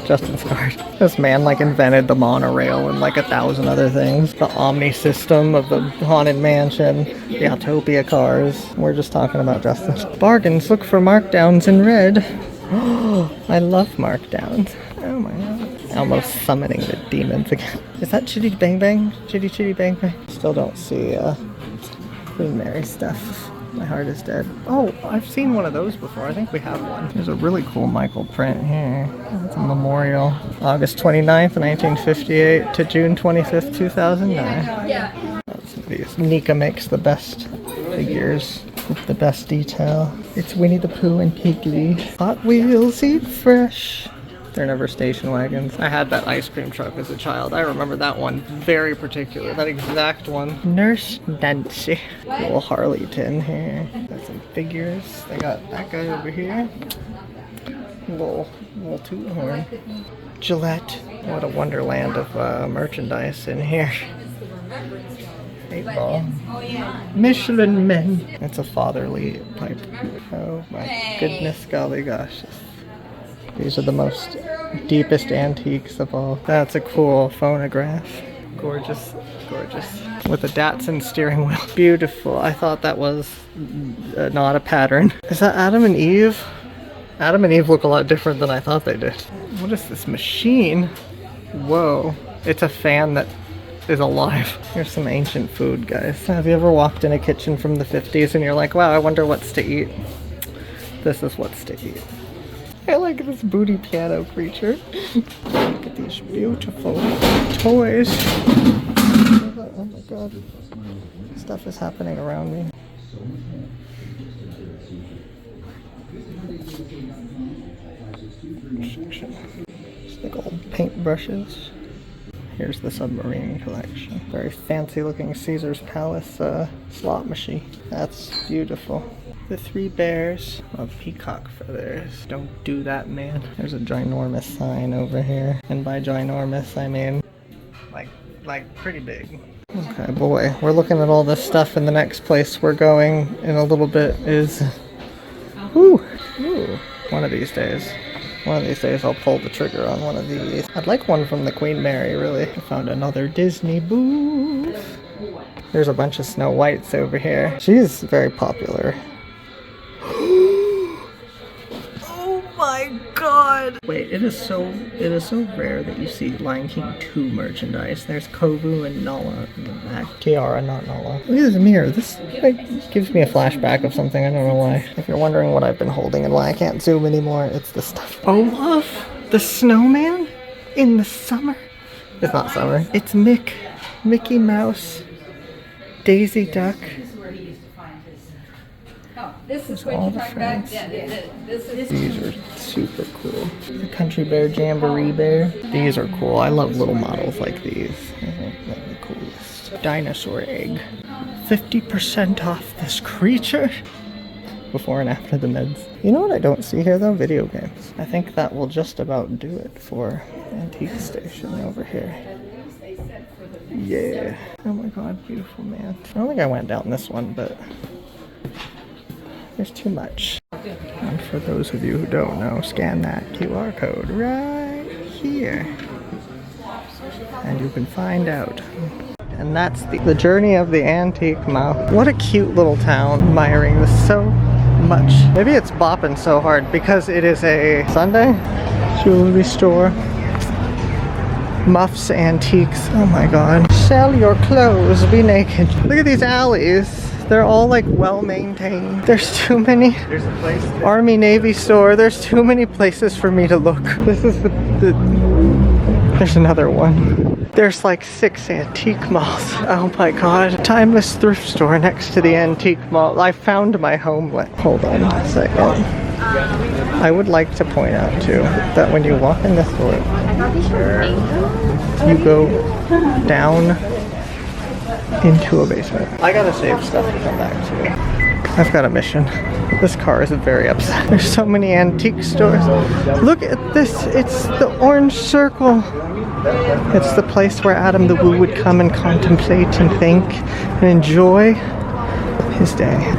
Justin Scard. This man like invented the monorail and like 1,000 other things. The Omni system of the Haunted Mansion, the Autopia cars. We're just talking about Justin. Bargains, look for markdowns in red. Oh, I love markdowns. Oh my god. Almost summoning the demons again. Is that Chitty Bang Bang? Chitty Bang Bang? Still don't see Queen Mary stuff. My heart is dead. Oh, I've seen one of those before. I think we have one. There's a really cool Michael print here. It's a memorial. August 29th, 1958 to June 25th, 2009. Yeah. Nika makes the best figures with the best detail. It's Winnie the Pooh and Piggy. Hot Wheels, eat fresh. They're never station wagons. I had that ice cream truck as a child. I remember that one very particular, that exact one. Nurse Nancy. Little Harleyton here. Got some figures. They got that guy over here. Little toot horn. Gillette. What a wonderland of merchandise in here. 8-ball. Michelin Men. It's a fatherly pipe. Oh my goodness, golly gosh. These are the most deepest antiques of all. That's a cool phonograph. Gorgeous, gorgeous. With a Datsun steering wheel. Beautiful. I thought that was not a pattern. Is that Adam and Eve? Adam and Eve look a lot different than I thought they did. What is this machine? Whoa. It's a fan that is alive. Here's some ancient food, guys. Have you ever walked in a kitchen from the 50s and you're like, wow, I wonder what's to eat? This is what's to eat. I like this booty piano creature. Look at these beautiful toys. Oh my god. Stuff is happening around me. Just like old paintbrushes. Here's the submarine collection. Very fancy looking Caesar's Palace slot machine. That's beautiful. The 3 bears of peacock feathers. Don't do that, man. There's a ginormous sign over here. And by ginormous, I mean like pretty big. Okay, boy. We're looking at all this stuff, and the next place we're going in a little bit is... Ooh. One of these days. One of these days I'll pull the trigger on one of these. I'd like one from the Queen Mary, really. I found another Disney booth. There's a bunch of Snow Whites over here. She's very popular. Oh my god! Wait, it is so rare that you see Lion King 2 merchandise. There's Kovu and Nala in the back. Tiara, not Nala. Look at this mirror. This like, gives me a flashback of something. I don't know why. If you're wondering what I've been holding and why I can't zoom anymore, it's this stuff. Olaf the snowman in the summer. It's not summer. It's Mickey Mouse, Daisy Duck. This is all the friends. These are super cool. The Country Bear Jamboree Bear. These are cool. I love little models like these. I think they're the coolest. Dinosaur egg. 50% off this creature. Before and after the meds. You know what I don't see here though? Video games. I think that will just about do it for Antique Station over here. Yeah. Oh my god, beautiful, man. I don't think I went down this one, but there's too much. And for those of you who don't know, scan that QR code right here. And you can find out. And that's the journey of the antique mouth. What a cute little town. Admiring this so much. Maybe it's bopping so hard because it is a Sunday jewelry store. Muffs Antiques. Oh my god. Sell your clothes, be naked. Look at these alleys. They're all like well maintained. There's too many. There's a place. Army Navy store. There's too many places for me to look. This is there's another one. There's like 6 antique malls. Oh my god. Timeless thrift store next to the antique mall. I found my homeland. Hold on a second. I would like to point out too that when you walk in this door, you go down into a basement. I gotta save stuff to come back to. I've got a mission. This car is very upset. There's so many antique stores. Look at this. It's the Orange Circle. It's the place where Adam the Woo would come and contemplate and think and enjoy his day.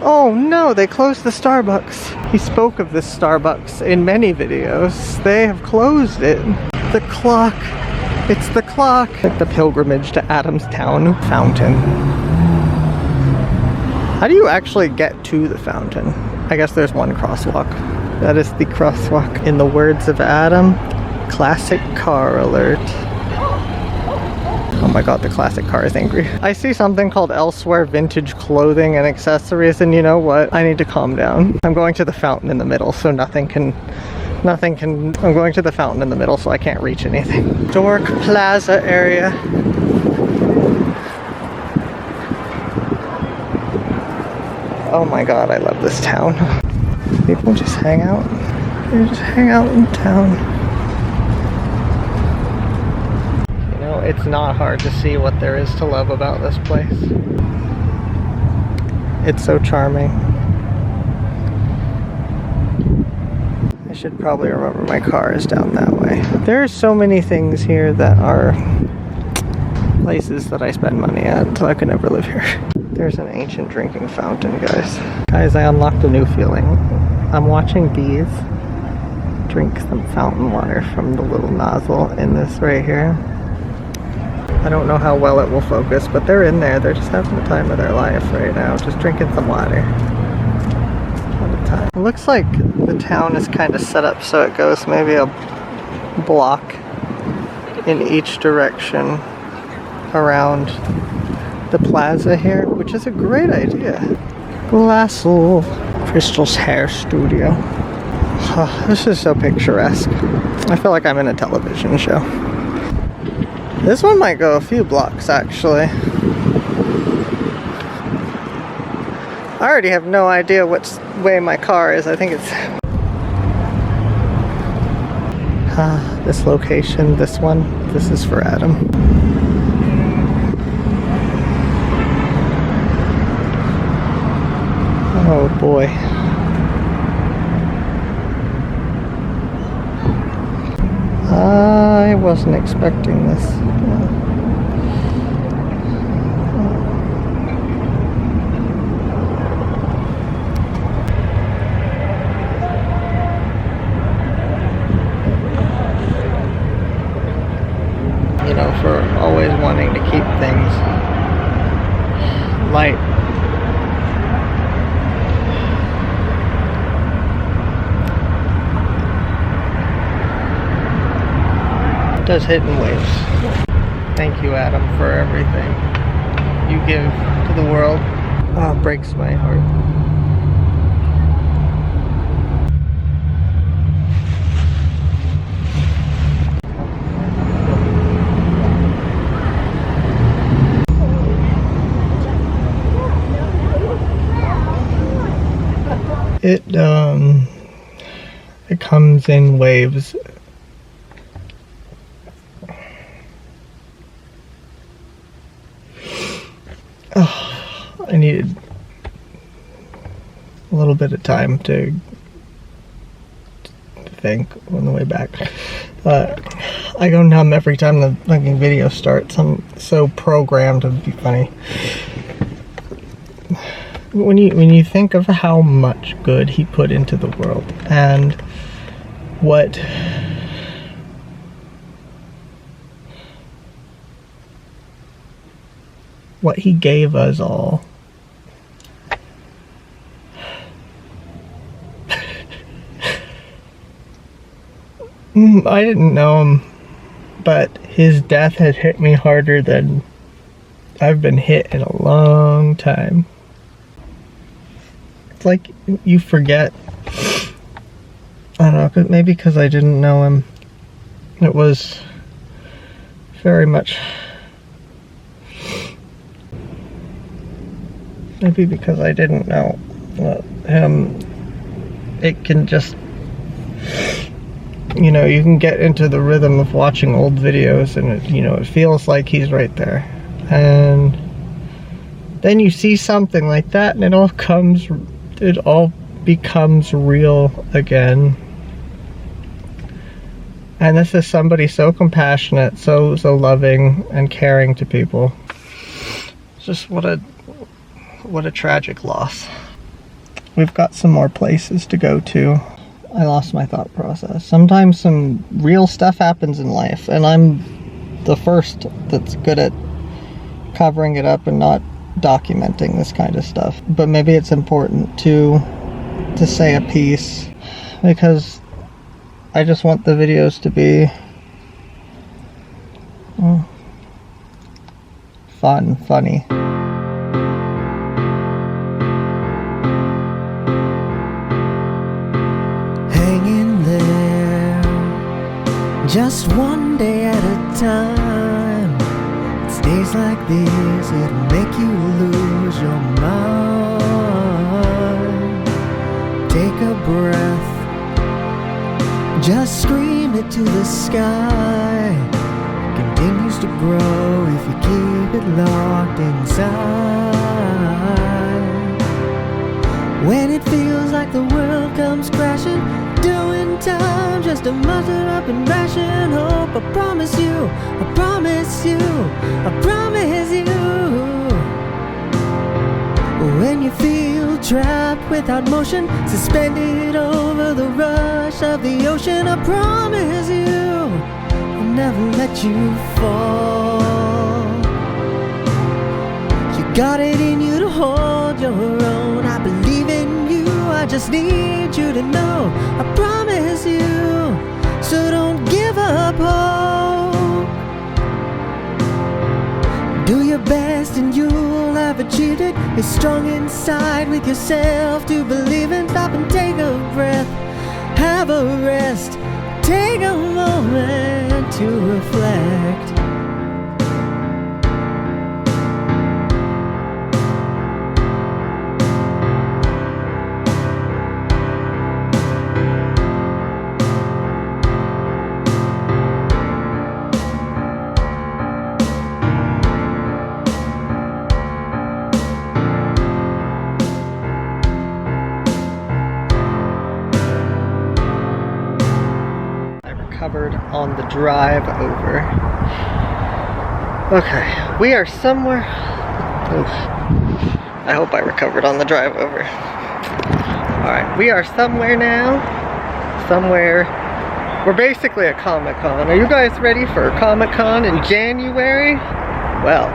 Oh no, they closed the Starbucks. He spoke of this Starbucks in many videos. They have closed it. The clock. It's the clock. Like the pilgrimage to Adam's Town fountain. How do you actually get to the fountain? I guess there's one crosswalk. That is the crosswalk. In the words of Adam, classic car alert. Oh my god, the classic car is angry. I see something called Elsewhere Vintage Clothing and Accessories, and you know what? I need to calm down. I'm going to the fountain in the middle, so nothing can, I'm going to the fountain in the middle, so I can't reach anything. Dork Plaza area. Oh my god, I love this town. People just hang out. You just hang out in town. You know, it's not hard to see what there is to love about this place. It's so charming. I should probably remember my car is down that way. There are so many things here that are places that I spend money at, so I could never live here. There's an ancient drinking fountain, guys. Guys, I unlocked a new feeling. I'm watching bees drink some fountain water from the little nozzle in this right here. I don't know how well it will focus, but they're in there. They're just having the time of their life right now, just drinking some water. At a time. It looks like the town is kind of set up so it goes maybe a block in each direction around the plaza here, which is a great idea. Glassel Crystal's hair studio. Oh, this is so picturesque. I feel like I'm in a television show. This one might go a few blocks, actually. I already have no idea which way my car is. I think it's... this location, this one, this is for Adam. Oh boy. I wasn't expecting this. You know, for always wanting to keep things light. Does hidden waves. Thank you, Adam, for everything you give to the world. Oh, it breaks my heart. It comes in waves. Oh, I needed a little bit of time to think on the way back. I go numb every time the fucking video starts. I'm so programmed to be funny. When you think of how much good he put into the world and what he gave us all. I didn't know him, but his death had hit me harder than I've been hit in a long time. It's like you forget. I don't know, maybe because I didn't know him. It was very much... Maybe because I didn't know him, it can just, you know, you can get into the rhythm of watching old videos and it, you know, it feels like he's right there. And then you see something like that and it all becomes real again. And this is somebody so compassionate, so loving and caring to people. It's just what a tragic loss. We've got some more places to go to. I lost my thought process. Sometimes some real stuff happens in life, and I'm the first that's good at covering it up and not documenting this kind of stuff. But maybe it's important to say a piece, because I just want the videos to be funny. Just one day at a time. It's days like these that'll make you lose your mind. Take a breath Just scream it to the sky. Continues to grow if you keep it locked inside. When it feels like the world comes crashing, doing time just to muster up and ration hope. I promise you, I promise you, I promise you. When you feel trapped without motion, suspended over the rush of the ocean, I promise you, I'll never let you fall. You got it in you to hold your own. I believe in you, I just need you to know. I promise you, so don't give up hope. Do your best and you'll have achieved it. You're strong inside with yourself to believe in. Stop and take a breath, have a rest, take a moment to reflect. Covered on the drive over. Okay, we are somewhere. Oof. I hope I recovered on the drive over. Alright, we are somewhere now. Somewhere. We're basically at Comic-Con. Are you guys ready for Comic-Con in January? Well,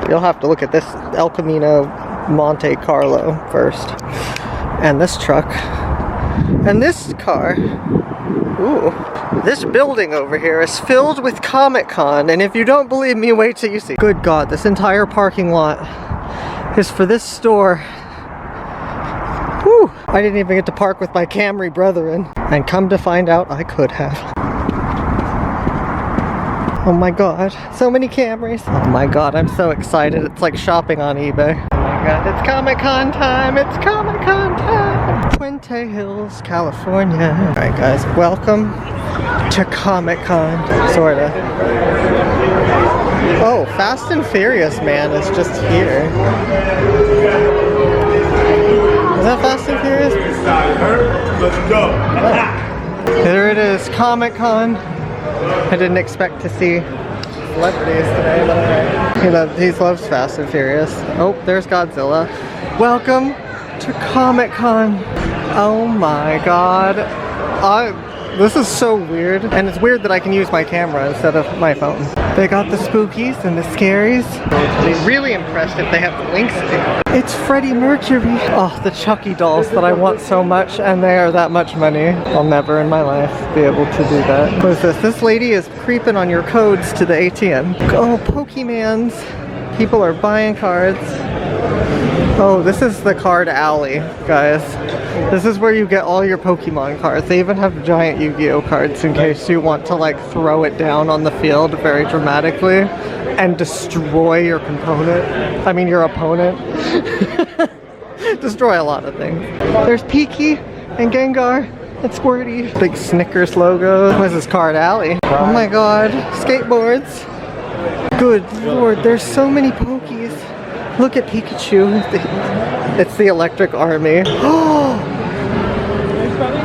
you'll have to look at this El Camino Monte Carlo first. And this truck. And this car. Ooh. This building over here is filled with Comic-Con, and if you don't believe me, wait till you see. Good God, this entire parking lot is for this store. Whew! I didn't even get to park with my Camry brethren, and come to find out, I could have. Oh my God, so many Camrys. Oh my God, I'm so excited. It's like shopping on eBay. Oh my God, it's Comic-Con time, it's Comic-Con time! Puente Hills, California. Alright guys, welcome to Comic-Con, sorta. Oh, Fast and Furious man is just here. Is that Fast and Furious? Let's go. Oh. There it is, Comic-Con. I didn't expect to see celebrities today, but he loves Fast and Furious. Oh, there's Godzilla. Welcome to Comic-Con. Oh my God. This is so weird, and it's weird that I can use my camera instead of my phone. They got the spookies and the scaries. I'd be really impressed if they have the links to. It's Freddie Mercury. Oh, the Chucky dolls that I want so much, and they are that much money. I'll never in my life be able to do that. What is this? This lady is creeping on your codes to the ATM. Oh, Pokemans. People are buying cards. Oh, this is the card alley, guys. This is where you get all your Pokemon cards. They even have giant Yu-Gi-Oh cards in case you want to like throw it down on the field very dramatically and destroy your your opponent. Destroy a lot of things. There's Piki and Gengar and Squirty. Big Snickers logo. What is this, card alley? Oh my God, skateboards. Good Lord, there's so many Pokies. Look at Pikachu. It's the Electric Army.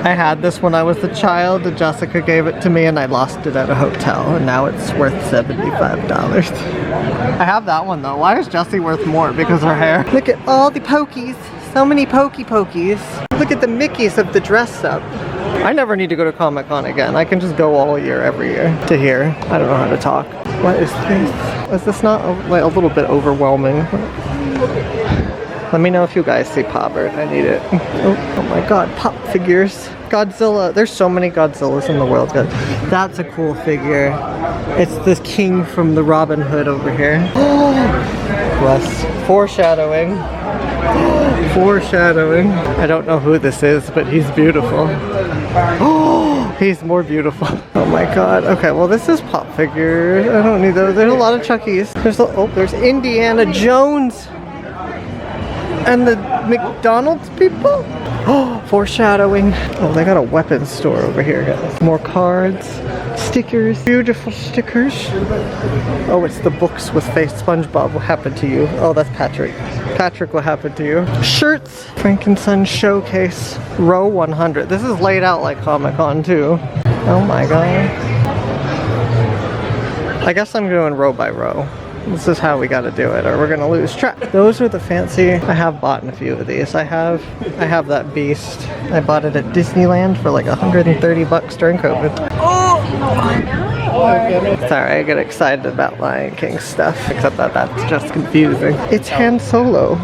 I had this when I was a child. Jessica gave it to me and I lost it at a hotel. And now it's worth $75. I have that one though. Why is Jessie worth more? Because her hair. Look at all the Pokies. So many Pokies. Look at the Mickeys of the dress up. I never need to go to Comic-Con again. I can just go all year, every year to here. I don't know how to talk. What is this? Is this not a little bit overwhelming? Let me know if you guys see Pobbert. I need it. Oh my God, pop figures. Godzilla. There's so many Godzillas in the world. That's a cool figure. It's the king from the Robin Hood over here. Bless. Foreshadowing. Foreshadowing. I don't know who this is, but he's beautiful. Oh, he's more beautiful. Oh my God. Okay, well this is pop figures. I don't need those. There's a lot of Chuckies. There's Indiana Jones. And the McDonald's people? Oh, foreshadowing. Oh, they got a weapons store over here, guys. More cards, stickers, beautiful stickers. Oh, it's the books with face SpongeBob. What happened to you? Oh, that's Patrick. Patrick, what happened to you? Shirts. Frankenstein Showcase. Row 100. This is laid out like Comic-Con too. Oh my god. I guess I'm going row by row. This is how we gotta do it, or we're gonna lose track. Those are the fancy. I have bought a few of these. I have that beast. I bought it at Disneyland for like 130 bucks during COVID. Oh! Sorry, I get excited about Lion King stuff, except that that's just confusing. It's Han Solo.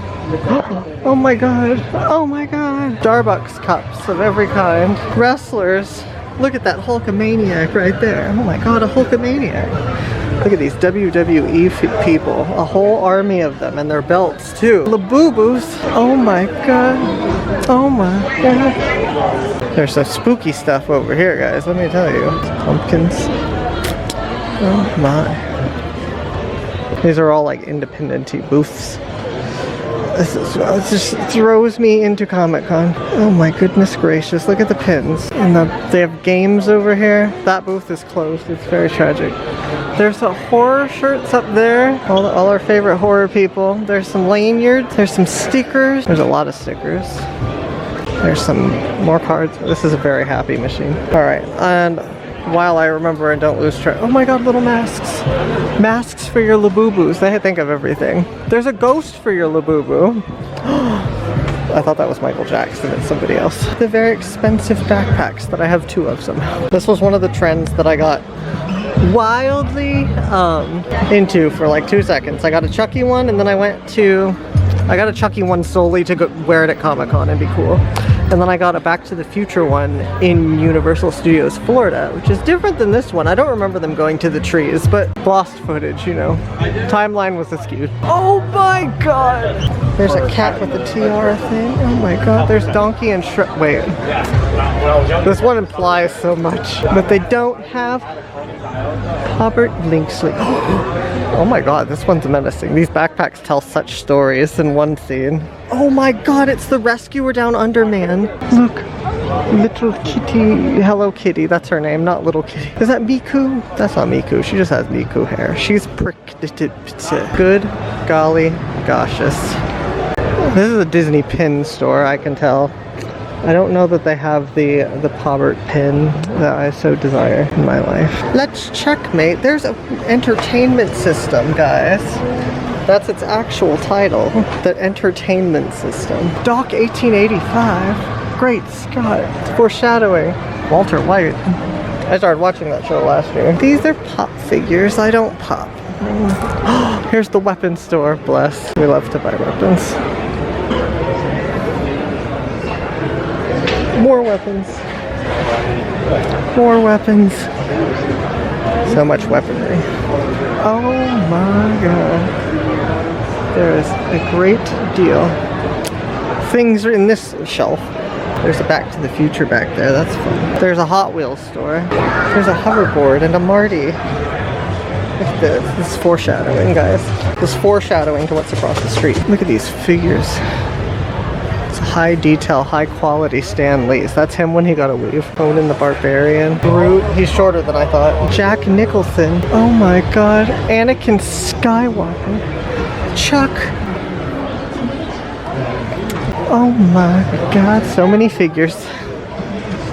Oh my god. Oh my god. Starbucks cups of every kind. Wrestlers. Look at that Hulkamaniac right there. Oh my god, a Hulkamaniac. Look at these WWE people. A whole army of them, and their belts too. Labubu's. Oh my god. Oh my god. There's some spooky stuff over here, guys. Let me tell you. Pumpkins. Oh my. These are all like independent-y booths. This just throws me into Comic-Con. Oh my goodness gracious, look at the pins. And they have games over here. That booth is closed, it's very tragic. There's a horror shirts up there. All our favorite horror people. There's some lanyards, there's some stickers. There's a lot of stickers. There's some more cards. This is a very happy machine. Alright, and while I remember and don't lose track. Oh my god, little masks. Masks for your Labubus. They think of everything. There's a ghost for your Labubu. I thought that was Michael Jackson. It's somebody else. The very expensive backpacks that I have 2 of somehow. This was one of the trends that I got wildly into for like 2 seconds. I got a Chucky one, and then I got a Chucky one solely to go wear it at Comic-Con and be cool. And then I got a Back to the Future one in Universal Studios Florida, which is different than this one. I don't remember them going to the trees, but lost footage, you know. Timeline was askew. Oh my god! There's a cat with a tiara thing. Oh my god. There's Donkey and wait. This one implies so much. But they don't have Robert Linksley. Oh my god, this one's menacing. These backpacks tell such stories in one scene. Oh my god, it's the Rescuer Down Under man. Look, Little Kitty, Hello Kitty, that's her name, not Little Kitty. Is that Miku? That's not Miku, she just has Miku hair. She's pricked. Good golly goshus. This is a Disney pin store, I can tell. I don't know that they have the Pobbert pin that I so desire in my life. Let's checkmate. There's an entertainment system, guys. That's its actual title. The entertainment system. Doc 1885. Great Scott. Foreshadowing. Walter White. I started watching that show last year. These are pop figures. I don't pop. Here's the weapon store. Bless. We love to buy weapons. More weapons. More weapons. So much weaponry. Oh my god. There is a great deal. Things are in this shelf. There's a Back to the Future back there. That's fun. There's a Hot Wheels store. There's a hoverboard and a Marty. Look at this. This is foreshadowing, guys. This is foreshadowing to what's across the street. Look at these figures. High detail, high quality Stan Lee's. That's him when he got a weave. Conan the Barbarian. Groot. He's shorter than I thought. Jack Nicholson. Oh my god. Anakin Skywalker. Chuck. Oh my god. So many figures.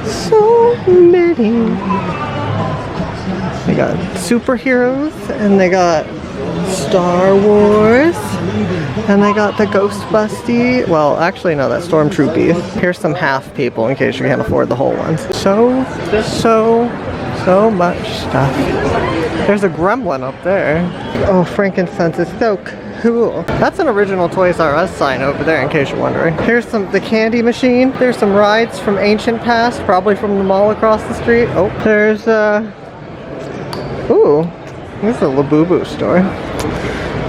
So many. They got superheroes and they got Star Wars. And I got the Ghostbusty. Well, actually, no, that's Stormtroopy. Here's some half people in case you can't afford the whole ones. So much stuff. There's a gremlin up there. Oh, frankincense is so cool. That's an original Toys R Us sign over there in case you're wondering. Here's the candy machine. There's some rides from ancient past, probably from the mall across the street. Oh, there's ooh, this is a Labubu store.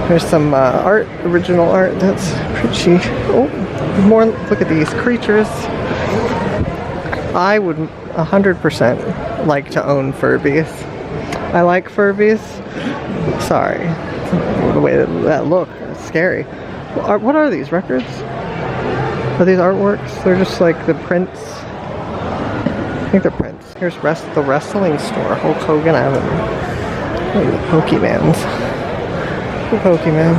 There's some art, original art, that's pretty. Oh, more, look at these creatures. I would 100% like to own Furbies. I like Furbies. Sorry, the way that look, it's scary. What are these, records? Are these artworks? They're just like the prints. I think they're prints. Here's the wrestling store. Hulk Hogan. I haven't. Look at the Pokemans. The Pokemon.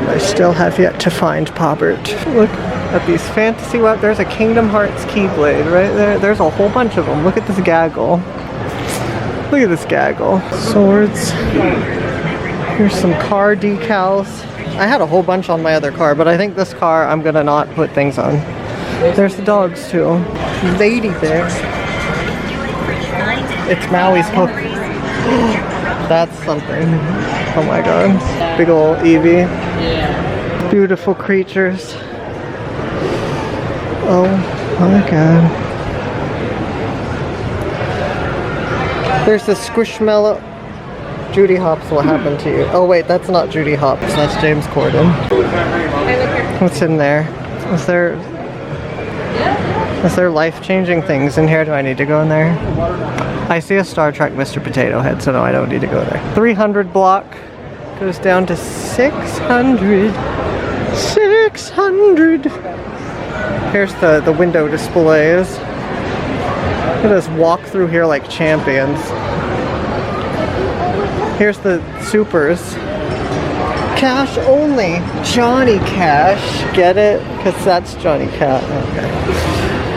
I still have yet to find Pobbert. Look at these fantasy weapons. There's a Kingdom Hearts Keyblade right there. There's a whole bunch of them. Look at this gaggle. Look at this gaggle. Swords. Here's some car decals. I had a whole bunch on my other car, but I think this car I'm gonna not put things on. There's the dogs too. Lady there. It's Maui's hook. That's something. Oh my god. Big ol' Eevee. Beautiful creatures. Oh my god. There's the Squishmallow. Judy Hopps, what happened to you? Oh wait, that's not Judy Hopps, that's James Corden. What's in there? Is there life-changing things in here? Do I need to go in there? I see a Star Trek Mr. Potato Head, so no, I don't need to go there. 300 block goes down to 600. 600! Here's the window displays. Let us walk through here like champions. Here's the supers. Cash only. Johnny Cash. Get it? Because that's Johnny Cat. Okay.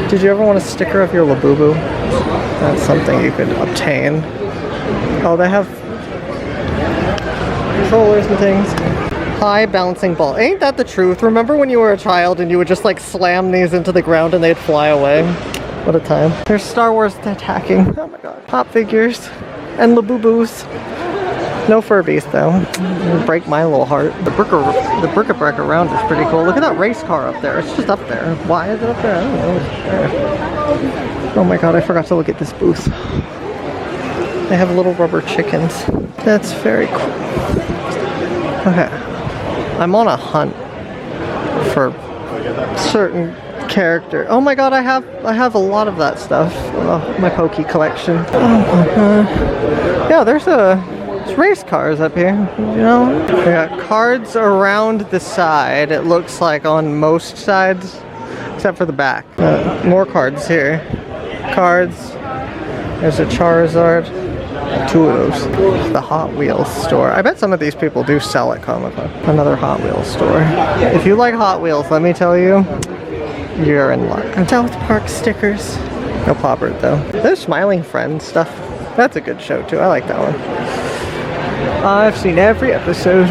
Did you ever want a sticker of your Labubu? That's something you could obtain. Oh, they have controllers and things. High bouncing ball. Ain't that the truth? Remember when you were a child and you would just like slam these into the ground and they'd fly away? What a time. There's Star Wars attacking. Oh my god. Pop figures and Labubus. No Furbies though. It'll break my little heart. The bric-a-brac around is pretty cool. Look at that race car up there. It's just up there. Why is it up there? I don't know. It's there. Oh my god, I forgot to look at this booth. They have little rubber chickens. That's very cool. Okay. I'm on a hunt for certain character. Oh my god, I have a lot of that stuff. Oh, my Pokey collection. Oh my god. Yeah, there's race cars up here, you know? We got cards around the side, it looks like on most sides, except for the back. More cards here. Cards. There's a Charizard. Two of those. The Hot Wheels store. I bet some of these people do sell at Comic-Con. Another Hot Wheels store. If you like Hot Wheels, let me tell you, you're in luck. South Park stickers. No Pobbert though. There's Smiling Friends stuff. That's a good show too. I like that one. I've seen every episode.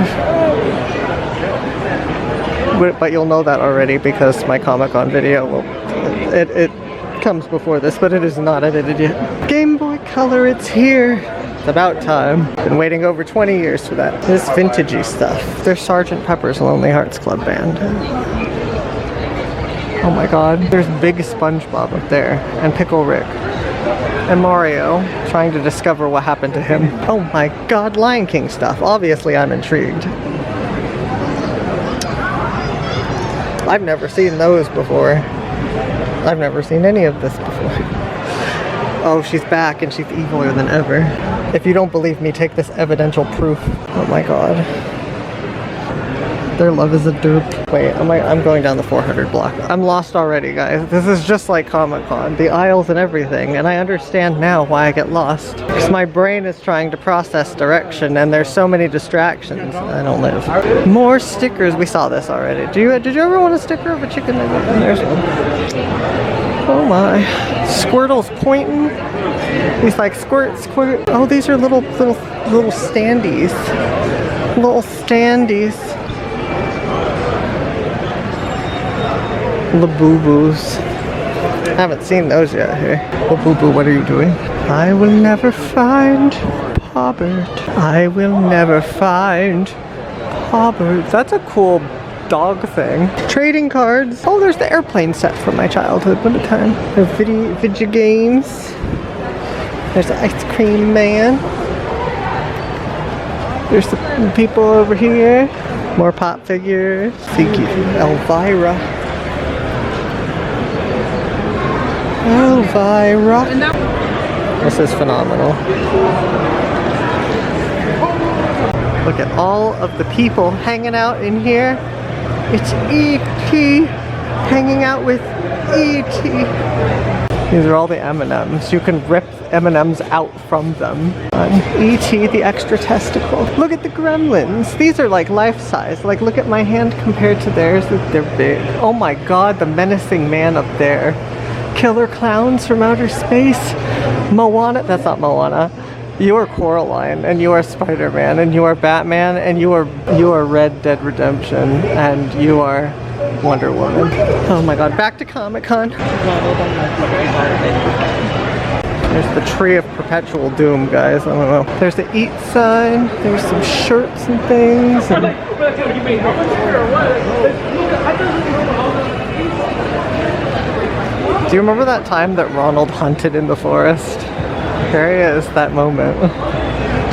But you'll know that already because my Comic-Con video will... It comes before this, but it is not edited yet. Game Boy Color, it's here. It's about time. Been waiting over 20 years for that. This vintagey stuff. There's Sgt. Pepper's Lonely Hearts Club Band. Oh my god. There's Big SpongeBob up there. And Pickle Rick. And Mario trying to discover what happened to him. Oh my god, Lion King stuff. Obviously I'm intrigued. I've never seen those before. I've never seen any of this before. Oh, she's back and she's eviler than ever. If you don't believe me, take this evidential proof. Oh my god. Their love is a derp. Wait, I'm going down the 400 block. I'm lost already, guys. This is just like Comic-Con. The aisles and everything. And I understand now why I get lost. Because my brain is trying to process direction and there's so many distractions. I don't live. More stickers. We saw this already. Did you ever want a sticker of a chicken nugget? There's one. Oh my. Squirtle's pointing. He's like, squirt, squirt. Oh, these are little standees. Little standees. Labubus. I haven't seen those yet here. Labubu, what are you doing? I will never find Pobbert. I will never find Pobbert. That's a cool dog thing. Trading cards. Oh, there's the airplane set from my childhood. What a time. The video games. There's the ice cream man. There's the people over here. More pop figures. Elvira. Elvira. This is phenomenal. Look at all of the people hanging out in here. It's E.T. hanging out with E.T. These are all the M&Ms. You can rip M&Ms out from them. E.T. the extra testicle. Look at the gremlins. These are like life-size. Like, look at my hand compared to theirs. They're big. Oh my god, the menacing man up there. Killer clowns from outer space. Moana. That's not Moana. You are Coraline, and you are Spider-Man, and you are Batman, and you are Red Dead Redemption, and you are Wonder Woman. Oh my god, back to Comic-Con. There's the Tree of Perpetual Doom, guys. I don't know. There's the Eat sign. There's some shirts and things. And do you remember that time that Ronald hunted in the forest? There he is, that moment.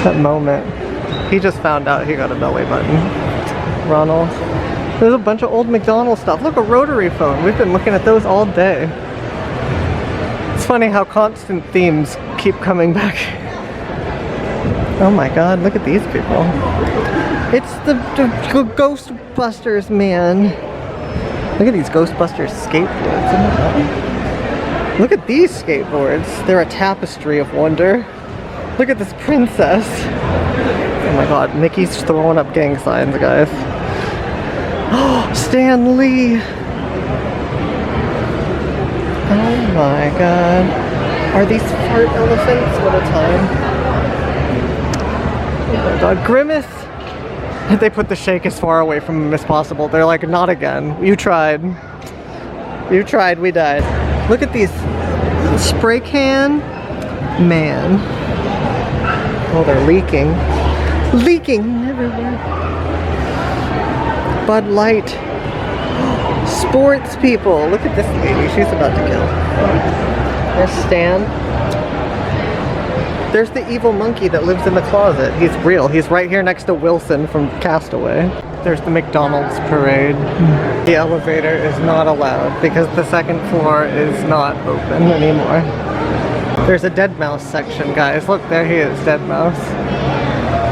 That moment. He just found out he got a belly button. Ronald. There's a bunch of old McDonald's stuff. Look, a rotary phone. We've been looking at those all day. It's funny how constant themes keep coming back. Oh my god, look at these people. It's the Ghostbusters, man. Look at these Ghostbusters skateboards. Look at these skateboards. They're a tapestry of wonder. Look at this princess. Oh my god, Mickey's throwing up gang signs, guys. Oh, Stan Lee. Oh my god. Are these fart elephants? What a time. Oh my god, Grimace. They put the shake as far away from him as possible. They're like, not again. You tried. You tried, we died. Look at these. Spray can. Man. Oh, they're leaking. Leaking everywhere. Bud Light. Sports people. Look at this lady. She's about to kill. There's Stan. There's the evil monkey that lives in the closet. He's real. He's right here next to Wilson from Castaway. There's the McDonald's parade. The elevator is not allowed because the second floor is not open anymore. There's a dead mouse section, guys. Look, there he is, dead mouse.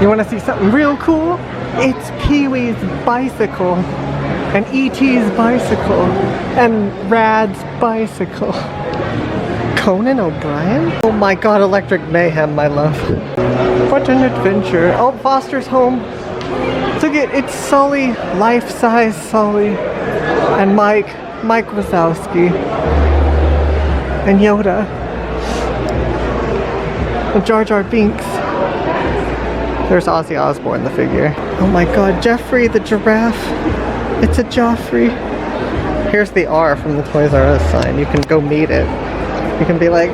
You want to see something real cool? It's Pee-wee's bicycle, and E.T.'s bicycle, and Rad's bicycle. Conan O'Brien? Oh my god, Electric Mayhem, my love. What an adventure. Oh, Foster's home. Look at it's Sully, life-size Sully, and Mike Wazowski, and Yoda, and Jar Jar Binks. There's Ozzy Osbourne, the figure. Oh my god, Jeffrey the giraffe. It's a Joffrey. Here's the R from the Toys R Us sign. You can go meet it. You can be like,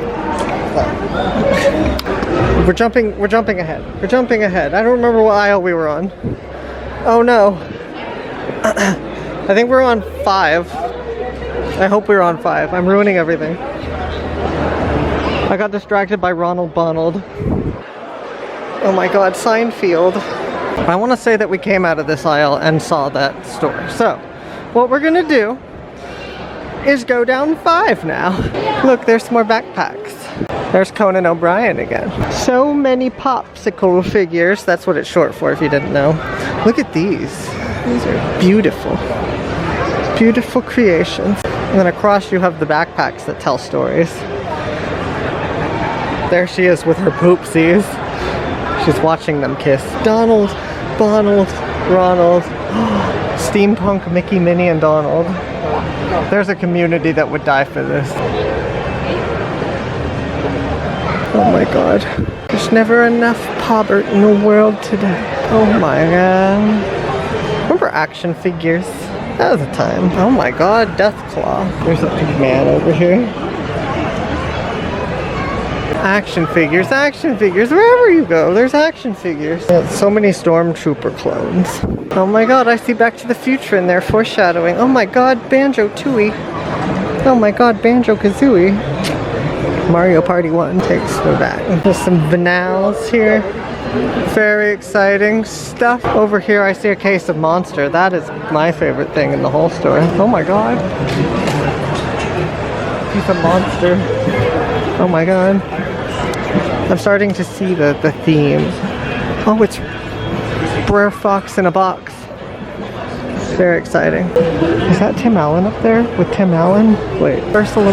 we're jumping ahead. We're jumping ahead. I don't remember what aisle we were on. Oh no. I think we're on 5. I hope we're on 5. I'm ruining everything. I got distracted by Ronald Bonald. Oh my god, Seinfeld. I want to say that we came out of this aisle and saw that store. So, what we're gonna do is go down 5 now. Look, there's some more backpacks. There's Conan O'Brien again. So many popsicle figures. That's what it's short for if you didn't know. Look at these. These are beautiful. Beautiful creations. And then across you have the backpacks that tell stories. There she is with her poopsies. She's watching them kiss. Donald, Bonald, Ronald, Steampunk Mickey, Minnie, and Donald. There's a community that would die for this. Oh my god. There's never enough Pobbert in the world today. Oh my god. Remember action figures? That was a time. Oh my god, Deathclaw. There's a big man over here. Action figures, wherever you go, there's action figures. So many Stormtrooper clones. Oh my god, I see Back to the Future in there, foreshadowing. Oh my god, Banjo-Tooie. Oh my god, Banjo-Kazooie. Mario Party 1 takes me back. There's some Vanals here. Very exciting stuff. Over here I see a case of Monster. That is my favorite thing in the whole store. Oh my god. Piece of Monster. Oh my god. I'm starting to see the theme. Oh, it's Brer Fox in a box. Very exciting. Is that Tim Allen up there with Tim Allen? Wait, Ursula.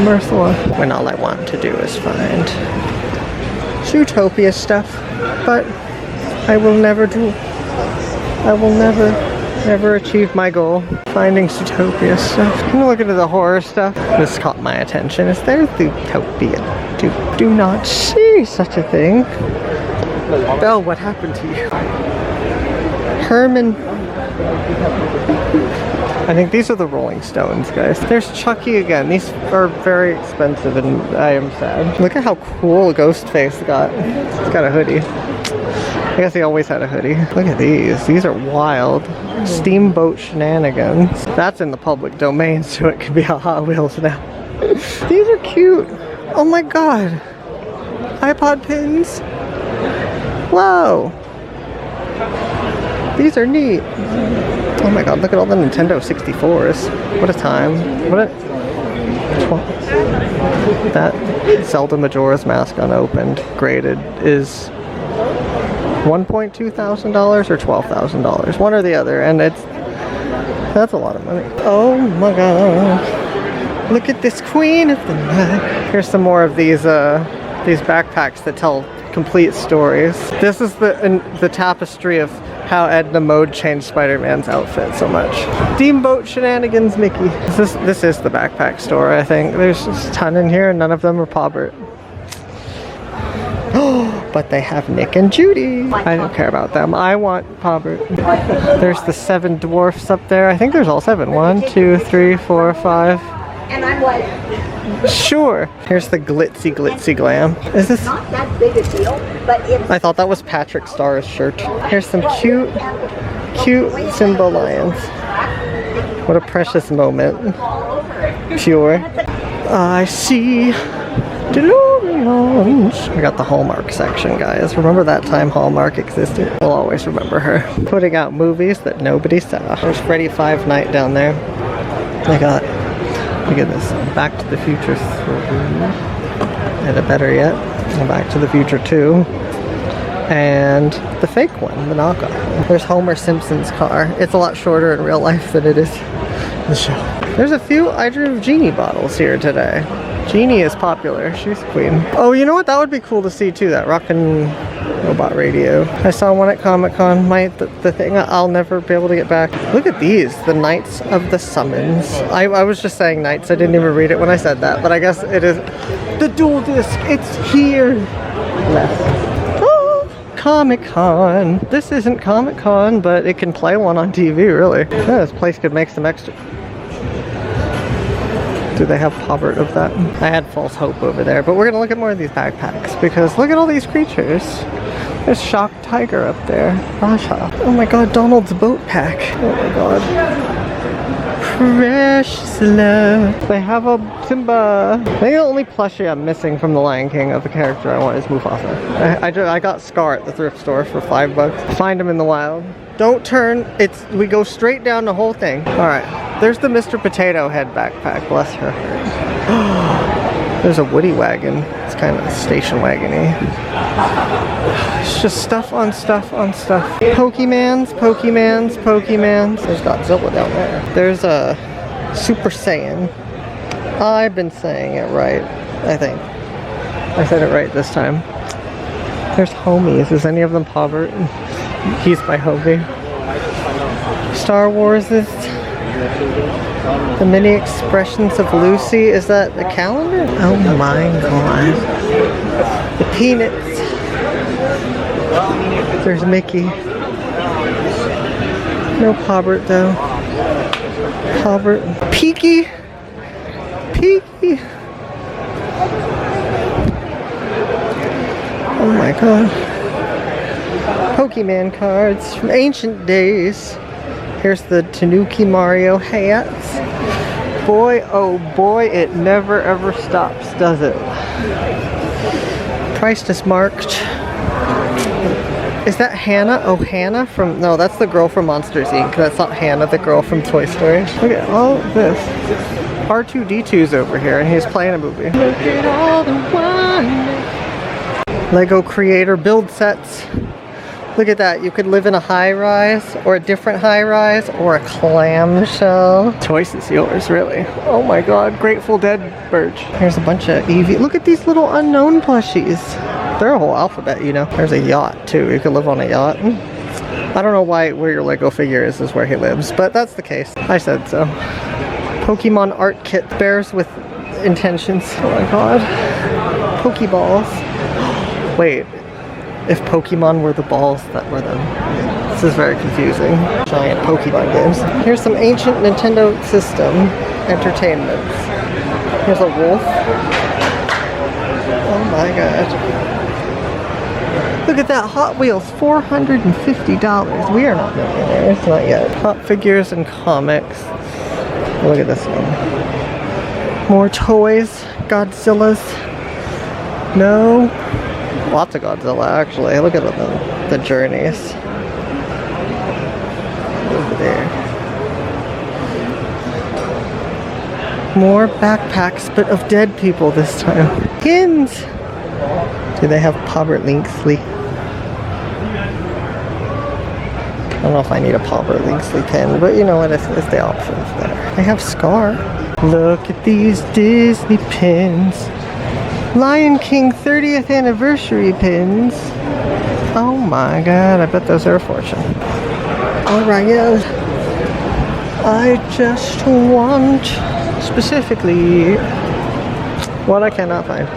When all I want to do is find Zootopia stuff, but I will never achieve my goal, finding Zootopia stuff. I'm gonna look into the horror stuff. This caught my attention. Is there Zootopia? Do not see such a thing. Belle, what happened to you? Herman. I think these are the Rolling Stones, guys. There's Chucky again. These are very expensive and I am sad. Look at how cool Ghostface got. He's got a hoodie. I guess he always had a hoodie. Look at these. These are wild. Steamboat Shenanigans. That's in the public domain, so it could be a Hot Wheels now. These are cute. Oh my god. iPod pins. Whoa. These are neat. Oh my god, look at all the Nintendo 64s. What a time. That Zelda Majora's Mask unopened, graded, is $1,200 or $12,000. One or the other, and that's a lot of money. Oh my god. Look at this queen of the night. Here's some more of these backpacks that tell complete stories. This is the tapestry of how Edna Mode changed Spider-Man's outfit so much. Steamboat Shenanigans Mickey. This is the backpack store, I think. There's just a ton in here and none of them are Paubert. But they have Nick and Judy. I don't care about them. I want Paubert. There's the 7 dwarfs up there. I think there's all 7. 1, 2, 3, 4, 5. And I'm like, sure. Here's the glitzy glam. Is this not that big a deal, but it's I thought that was Patrick Starr's shirt. Here's some cute Simba lions. What a precious moment. Pure. I see DeLoreans. We got the Hallmark section, guys. Remember that time Hallmark existed? We'll always remember her. Putting out movies that nobody saw. There's Freddy Five Night down there. I got, look at this, Back to the Future 3. And better yet, Back to the Future 2. And the fake one, the knockoff. There's Homer Simpson's car. It's a lot shorter in real life than it is in the show. There's a few I Drew Genie bottles here today. Genie is popular. She's queen. Oh, you know what? That would be cool to see too. That rockin' robot radio. I saw one at Comic-Con. The thing I'll never be able to get back. Look at these. The Knights of the Summons. I was just saying Knights. I didn't even read it when I said that. But I guess it is. The dual disc. It's here. Left. Oh, Comic-Con. This isn't Comic-Con, but it can play one on TV, really. Yeah, this place could make some extra. Do they have Paubert of that? I had false hope over there, but we're gonna look at more of these backpacks because look at all these creatures. There's Shock Tiger up there. Raja. Oh my god, Donald's boat pack. Oh my god. Precious love. They have a Simba. I think the only plushie I'm missing from the Lion King of the character I want is Mufasa. I got Scar at the thrift store for $5. Find him in the wild. Don't turn. We go straight down the whole thing. All right. There's the Mr. Potato Head backpack. Bless her heart. There's a Woody wagon. It's kind of station wagon-y. It's just stuff on stuff on stuff. Pokemans. There's Godzilla down there. There's a Super Saiyan. I've been saying it right, I think. I said it right this time. There's Homies. Is any of them Paubert? He's my homie. Star Wars is the many expressions of Lucy. Is that the calendar? Oh my god. The Peanuts. There's Mickey. No Paubert though. Paubert. Peaky. Oh my god. Pokemon cards from ancient days. Here's the Tanuki Mario hats. Boy, oh boy, it never ever stops, does it? Price is marked. Is that Hannah? Oh, Hannah from... No, that's the girl from Monsters Inc. That's not Hannah, the girl from Toy Story. Look at all this. R2-D2's over here, and he's playing a movie. Look at all the wine. Lego Creator build sets. Look at that. You could live in a high-rise or a different high-rise or a clamshell. Choice is yours, really. Oh my god, Grateful Dead merch. Here's a bunch of EV. Look at these little unknown plushies. They're a whole alphabet, you know. There's a yacht too. You could live on a yacht. I don't know why where your Lego figure is where he lives, but that's the case. I said so. Pokemon art kit. Bears with intentions. Oh my god. Pokeballs. Wait. If Pokemon were the balls that were them. This is very confusing. Giant Pokemon games. Here's some ancient Nintendo system entertainments. Here's a wolf. Oh my god. Look at that Hot Wheels, $450. We are not millionaires, not yet. Hot figures and comics. Look at this one. More toys, Godzillas. No. Lots of Godzilla, actually. Look at the journeys. Over there. More backpacks, but of dead people this time. Pins! Do they have Pobert Linksley? I don't know if I need a Pobert Linksley pin, but you know what? It's the options there. They have Scar. Look at these Disney pins. Lion King 30th anniversary pins. Oh my god, I bet those are a fortune. Alright, yeah. I just want specifically what I cannot find.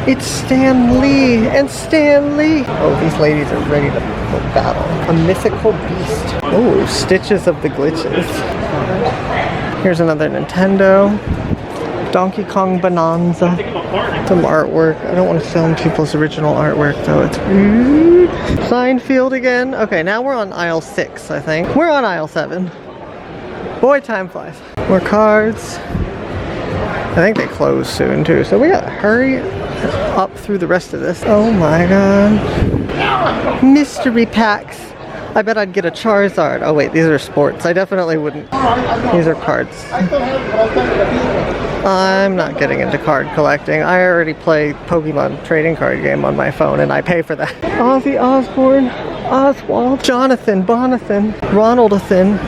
It's Stan Lee and Stan Lee. Oh, these ladies are ready to battle. A mythical beast. Oh, Stitches of the Glitches. Here's another Nintendo. Donkey Kong Bonanza. Some artwork. I don't want to film people's original artwork though. It's rude. Seinfeld again. Okay, now we're on aisle 6, I think. We're on aisle 7. Boy, time flies. More cards. I think they close soon too, so we gotta hurry up through the rest of this. Oh my god. Mystery packs. I bet I'd get a Charizard. Oh wait, these are sports. I definitely wouldn't. These are cards. I'm not getting into card collecting. I already play Pokemon trading card game on my phone and I pay for that. Ozzy Osbourne, Oswald, Jonathan, Bonathan, Ronaldathan,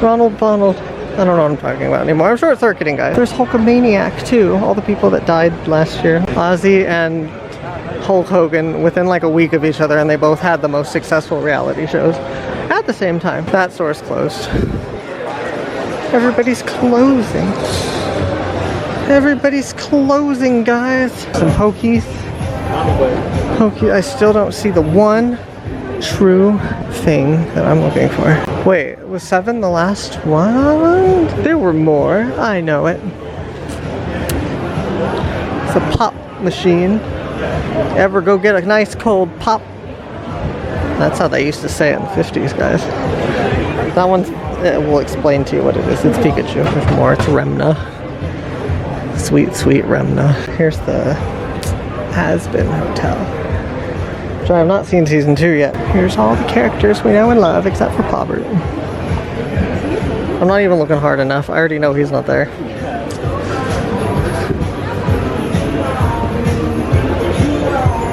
Ronald Bonald. I don't know what I'm talking about anymore. I'm short-circuiting, guys. There's Hulkamaniac too. All the people that died last year. Ozzy and Hulk Hogan within like a week of each other, and they both had the most successful reality shows at the same time. That store's closed. Everybody's closing. Everybody's closing, guys. Some Pokies. I still don't see the one true thing that I'm looking for. Wait, was 7 the last one? There were more. I know it. It's a pop machine. Ever go get a nice cold pop? That's how they used to say it in the 50s, guys. That one will explain to you what it is. It's Pikachu. There's more. It's Remna. Sweet, sweet Remna. Here's the Has-Been Hotel, which I have not seen season 2 yet. Here's all the characters we know and love, except for Pobert. I'm not even looking hard enough. I already know he's not there.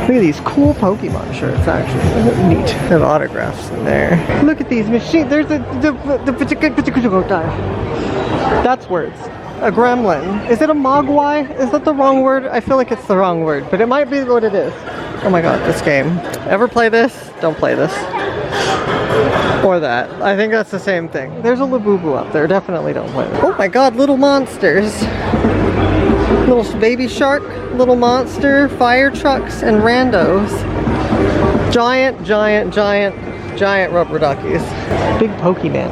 Look at these cool Pokemon shirts, actually. Neat. They have autographs in there. Look at these machines. There's the that's words. A gremlin. Is it a mogwai? Is that the wrong word? I feel like it's the wrong word, but it might be what it is. Oh my god, this game. Ever play this? Don't play this. Or that. I think that's the same thing. There's a Labubu up there. Definitely don't play this. Oh my god, little monsters. Little baby shark, little monster, fire trucks, and randos. Giant rubber duckies. Big Pokemon.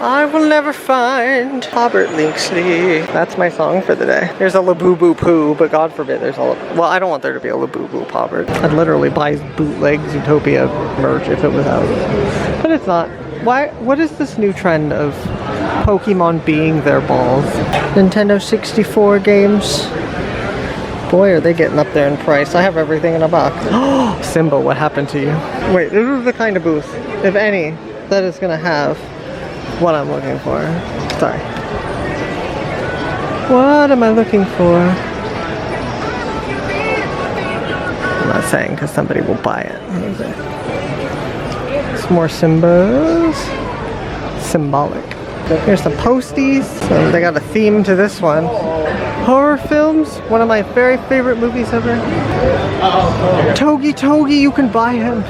I will never find Pobert Linksley. That's my song for the day. There's a Labubu Poo, but God forbid there's a... Well, I don't want there to be a Labubu Pobert. I'd literally buy bootleg Zootopia merch if it was out. But it's not. Why? What is this new trend of Pokemon being their balls? Nintendo 64 games. Boy, are they getting up there in price. I have everything in a box. Simba, what happened to you? Wait, this is the kind of booth, if any, that is going to have what I'm looking for. Sorry. What am I looking for? I'm not saying because somebody will buy it. Some more symbols. Symbolic. Here's some posties. So they got a theme to this one. Horror films, one of my very favorite movies ever. Togi, you can buy him.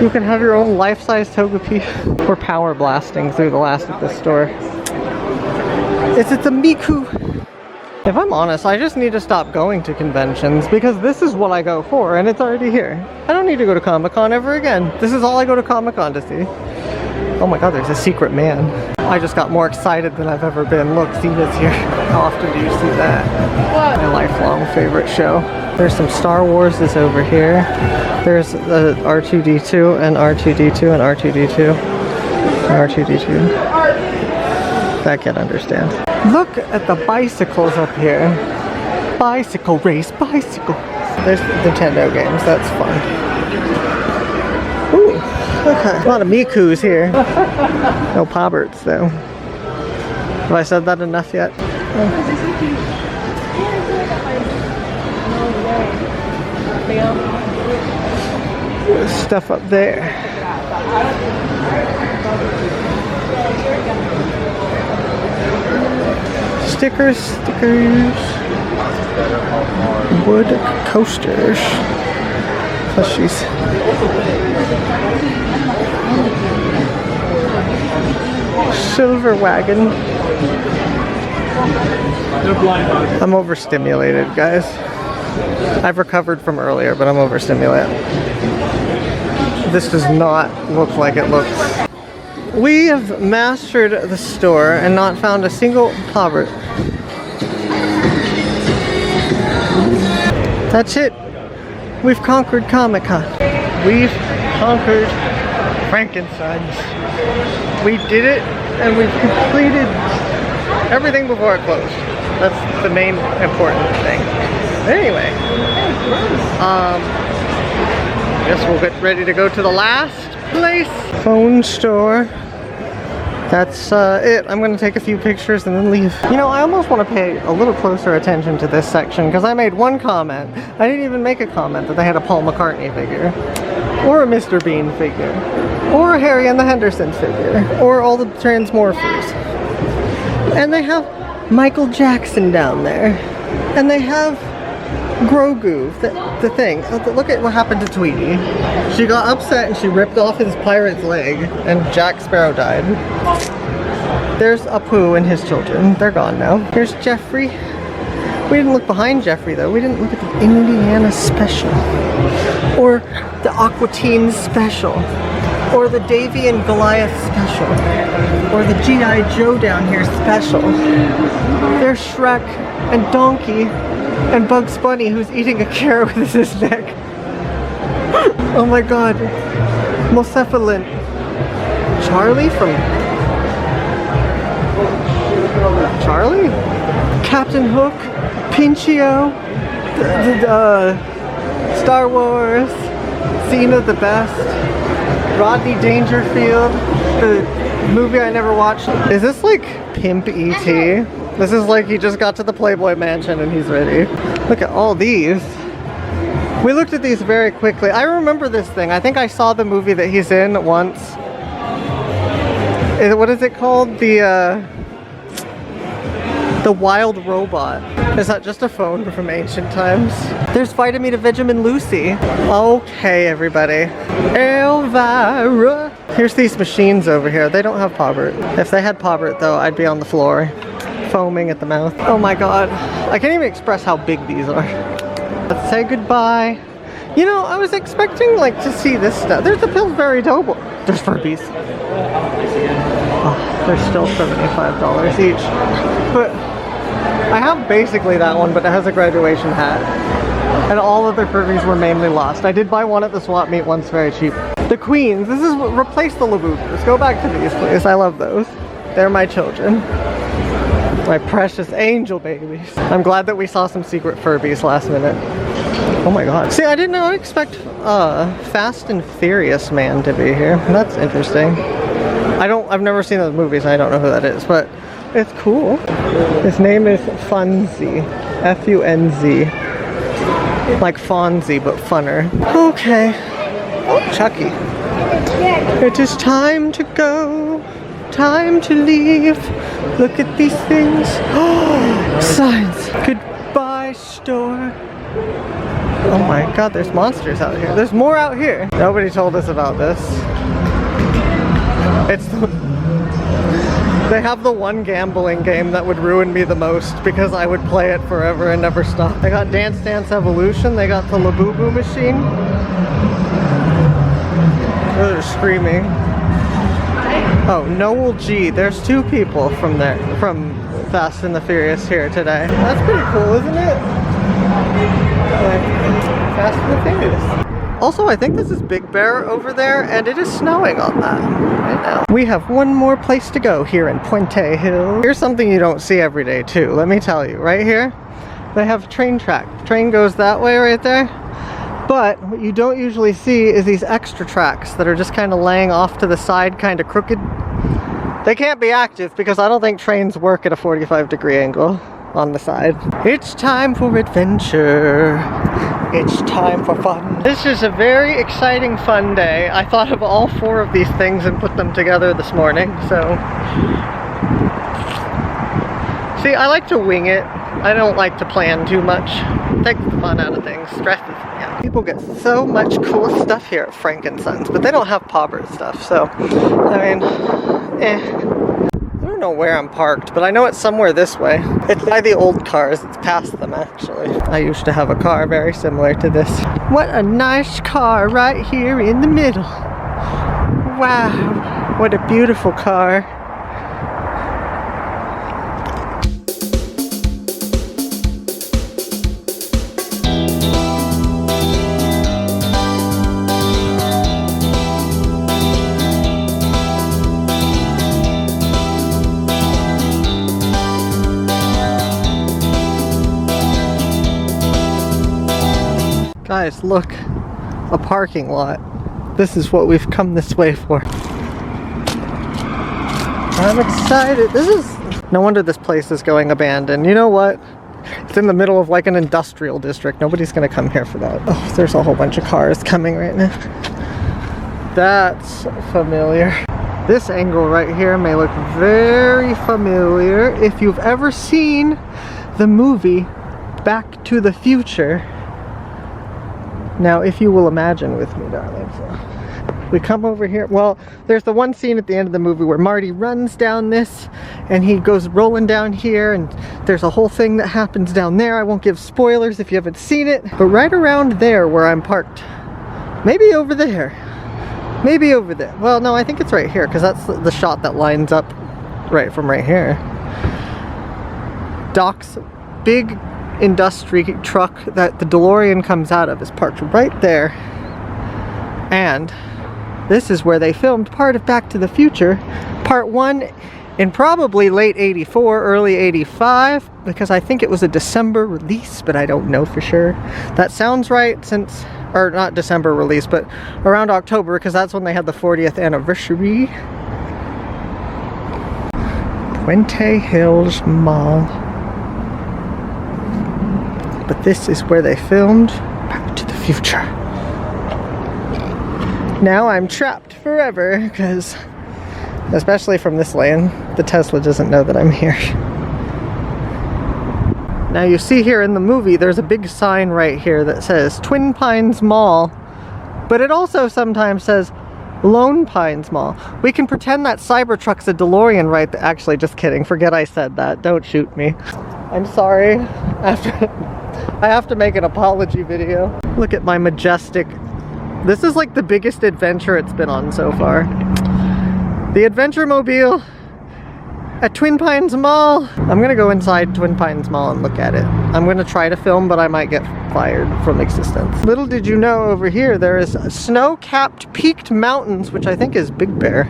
You can have your own life-size Togepi. We're power blasting through the last of this store. It's a Miku. If I'm honest, I just need to stop going to conventions because this is what I go for and it's already here. I don't need to go to Comic-Con ever again. This is all I go to Comic-Con to see. Oh my god, there's a secret man. I just got more excited than I've ever been. Look, Xena's here. How often do you see that? My lifelong favorite show. There's some Star Wars is over here. There's the R2-D2 and R2-D2 and R2-D2 and R2-D2. That can't understand. Look at the bicycles up here. Bicycle race, bicycle. There's Nintendo games, that's fun. Ooh, okay. A lot of Mikus here. No Pobberts though. Have I said that enough yet? There's stuff up there. Stickers. Wood coasters. Plushies. Silver wagon. I'm overstimulated, guys. I've recovered from earlier, but I'm overstimulated. This does not look like it looks. We have mastered the store and not found a single Pobbert. That's it. We've conquered Comic-Con. We've conquered Frankenstein's. We did it, and we've completed everything before it closed. That's the main important thing. Anyway, guess we'll get ready to go to the last place. Phone store. That's it. I'm gonna take a few pictures and then leave. You know, I almost want to pay a little closer attention to this section because I made one comment. I didn't even make a comment that they had a Paul McCartney figure, or a Mr. Bean figure, or a Harry and the Hendersons figure, or all the Transmorphers. And they have Michael Jackson down there. And they have Grogu, the thing. Look at what happened to Tweety. She got upset and she ripped off his pirate's leg and Jack Sparrow died. There's Apu and his children. They're gone now. Here's Jeffrey. We didn't look behind Jeffrey though. We didn't look at the Indiana Special. Or the Aqua Teen Special. Or the Davy and Goliath Special. Or the G.I. Joe down here Special. There's Shrek and Donkey and Bugs Bunny who's eating a carrot with his neck. Oh my god. Mocephalin. Charlie from... Charlie? Captain Hook, Pinchio, Star Wars, Xena the Best, Rodney Dangerfield, the movie I never watched. Is this like Pimp E.T.? This is like he just got to the Playboy Mansion and he's ready. Look at all these. We looked at these very quickly. I remember this thing. I think I saw the movie that he's in once. What is it called? The Wild Robot. Is that just a phone from ancient times? There's Vitamita Vegemin Lucy. Okay, everybody. Elvira. Here's these machines over here. They don't have Pobbert. If they had Pobbert though, I'd be on the floor, foaming at the mouth. Oh my god. I can't even express how big these are. Let's say goodbye. You know, I was expecting like to see this stuff. There's the Pillsbury Doughboy. There's Furbies. Oh, they're still $75 each. But I have basically that one, but it has a graduation hat. And all other Furbies were mainly lost. I did buy one at the swap meet once very cheap. The Queens. This is replace the Labubu's. Go back to these, please. I love those. They're my children. My precious angel babies. I'm glad that we saw some secret Furbies last minute. Oh my god. See, I did not expect Fast and Furious Man to be here. That's interesting. I've never seen those movies and I don't know who that is, but it's cool. His name is Funzy. F-U-N-Z. Like Fonzie, but funner. Okay. Oh, Chucky. It is time to go, time to leave. Look at these things. Oh, signs. Goodbye, store. Oh my god, there's monsters out here. There's more out here. Nobody told us about this. It's they have the one gambling game that would ruin me the most because I would play it forever and never stop. They got Dance Dance Evolution, they got the Labubu machine. Oh, they're screaming. Oh, Noel G. There's two people from there, from Fast and the Furious here today. That's pretty cool, isn't it? Like, Fast and the Furious. Also, I think this is Big Bear over there, and it is snowing on that right now. We have one more place to go here in Puente Hill. Here's something you don't see every day too, let me tell you. Right here, they have train track. The train goes that way right there. But what you don't usually see is these extra tracks that are just kind of laying off to the side, kind of crooked. They can't be active because I don't think trains work at a 45-degree angle on the side. It's time for adventure. It's time for fun. This is a very exciting, fun day. I thought of all four of these things and put them together this morning, so. See, I like to wing it. I don't like to plan too much. Takes the fun out of things. Stresses me out. People get so much cool stuff here at Frank & Sons, but they don't have pauper stuff, so, I mean, I don't know where I'm parked, but I know it's somewhere this way. It's by the old cars. It's past them, actually. I used to have a car very similar to this. What a nice car right here in the middle. Wow, what a beautiful car. Guys, look, a parking lot. This is what we've come this way for. I'm excited. This is, no wonder this place is going abandoned. You know what? It's in the middle of like an industrial district. Nobody's gonna come here for that. Oh, there's a whole bunch of cars coming right now. That's familiar. This angle right here may look very familiar if you've ever seen the movie Back to the Future. Now, if you will imagine with me, darling, so we come over here. Well, there's the one scene at the end of the movie where Marty runs down this and he goes rolling down here, and there's a whole thing that happens down there. I won't give spoilers if you haven't seen it, but right around there where I'm parked, maybe over there, maybe over there. Well, no, I think it's right here because that's the shot that lines up right from right here. Doc's big industry truck that the DeLorean comes out of is parked right there, and this is where they filmed part of Back to the Future Part 1 in probably late 84, early 85, because I think it was a December release, but I don't know for sure. That sounds right, since, or not December release, but around October, because that's when they had the 40th anniversary. Puente Hills Mall. But this is where they filmed Back to the Future. Now I'm trapped forever, because, especially from this lane, the Tesla doesn't know that I'm here. Now you see here in the movie, there's a big sign right here that says Twin Pines Mall, but it also sometimes says Lone Pines Mall. We can pretend that Cybertruck's a DeLorean right there. Actually, just kidding. Forget I said that. Don't shoot me. I'm sorry. I have to make an apology video. Look at my majestic. This is like the biggest adventure it's been on so far. The Adventure Mobile at Twin Pines Mall. I'm gonna go inside Twin Pines Mall and look at it. I'm gonna try to film, but I might get fired from existence. Little did you know, over here there is snow-capped peaked mountains, which I think is Big Bear.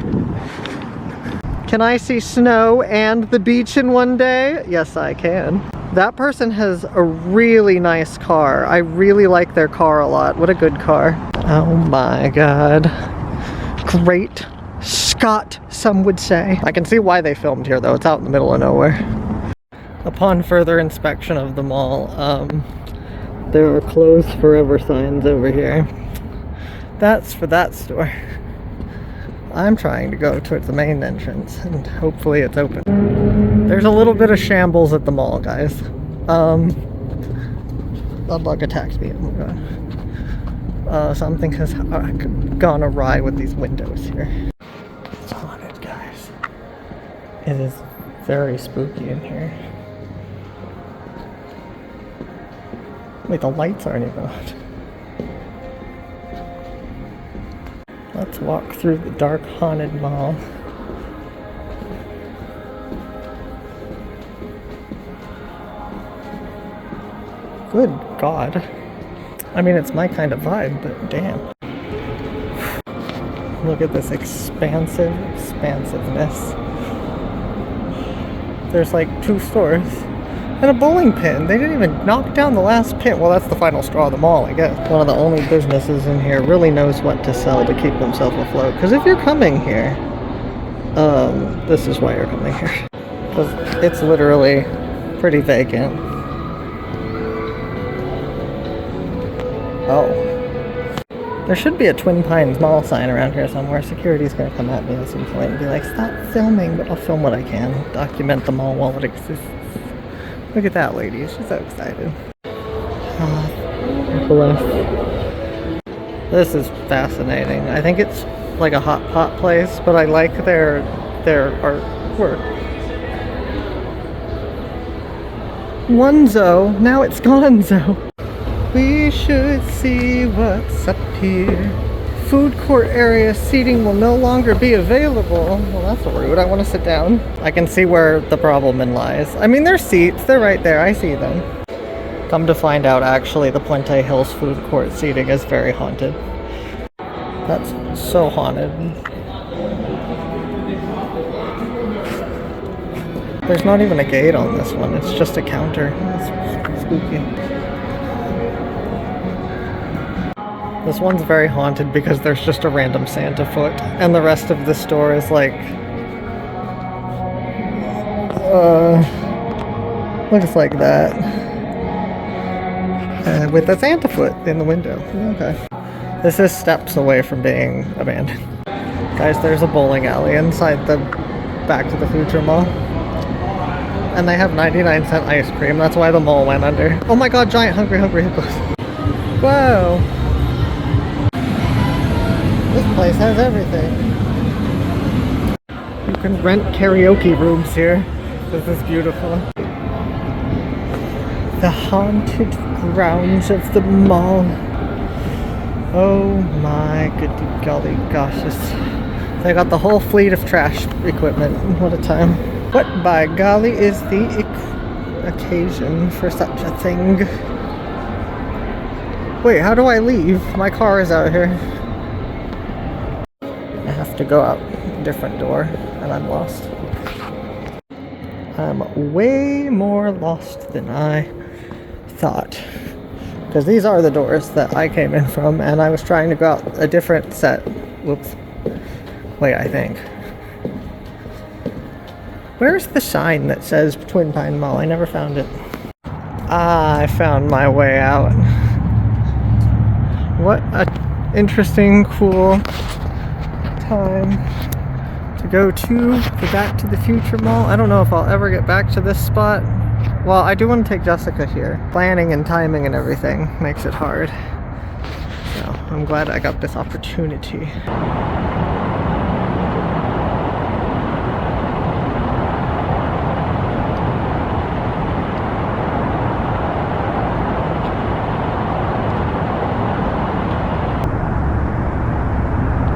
Can I see snow and the beach in one day? Yes, I can. That person has a really nice car. I really like their car a lot. What a good car. Oh my god. Great Scott, some would say. I can see why they filmed here though. It's out in the middle of nowhere. Upon further inspection of the mall, there are closed forever signs over here. That's for that store. I'm trying to go towards the main entrance, and hopefully it's open. There's a little bit of shambles at the mall, guys. A bug attacked me. Oh my god. Something has gone awry with these windows here. It's haunted, guys. It is very spooky in here. Wait, the lights aren't even on. Let's walk through the dark haunted mall. Good God. I mean, it's my kind of vibe, but damn. Look at this expansiveness. There's like 2 stores. And a bowling pin. They didn't even knock down the last pin. Well, that's the final straw of the mall, I guess. One of the only businesses in here really knows what to sell to keep themselves afloat. Because if you're coming here, this is why you're coming here. Because it's literally pretty vacant. Oh. There should be a Twin Pines Mall sign around here somewhere. Security's gonna come at me at some point and be like, stop filming, but I'll film what I can. Document the mall while it exists. Look at that lady, she's so excited. Bless. This is fascinating. I think it's like a hot pot place, but I like their artwork. Onezo, now it's Gonzo. We should see what's up here. Food court area seating will no longer be available. Well, that's rude. I want to sit down. I can see where the problem lies. I mean, there's seats. They're right there. I see them. Come to find out, actually, the Puente Hills food court seating is very haunted. That's so haunted. There's not even a gate on this one. It's just a counter. That's spooky. This one's very haunted because there's just a random Santa foot, and the rest of the store is like, looks like that, with a Santa foot in the window. Okay. This is steps away from being abandoned. Guys, there's a bowling alley inside the Back to the Future Mall. And they have 99-cent ice cream. That's why the mall went under. Oh my god, giant hungry hippos. Whoa. This place has everything. You can rent karaoke rooms here. This is beautiful. The haunted grounds of the mall. Oh my goody golly goshus. They got the whole fleet of trash equipment. What a time. What by golly is the occasion for such a thing? Wait, how do I leave? My car is out here. I have to go out a different door, and I'm lost. I'm way more lost than I thought. Because these are the doors that I came in from, and I was trying to go out a different set. Whoops. Wait, I think. Where's the sign that says Twin Pine Mall? I never found it. Ah, I found my way out. What a interesting, cool time to go to the Back to the Future Mall. I don't know if I'll ever get back to this spot. Well, I do want to take Jessica here. Planning and timing and everything makes it hard. So I'm glad I got this opportunity.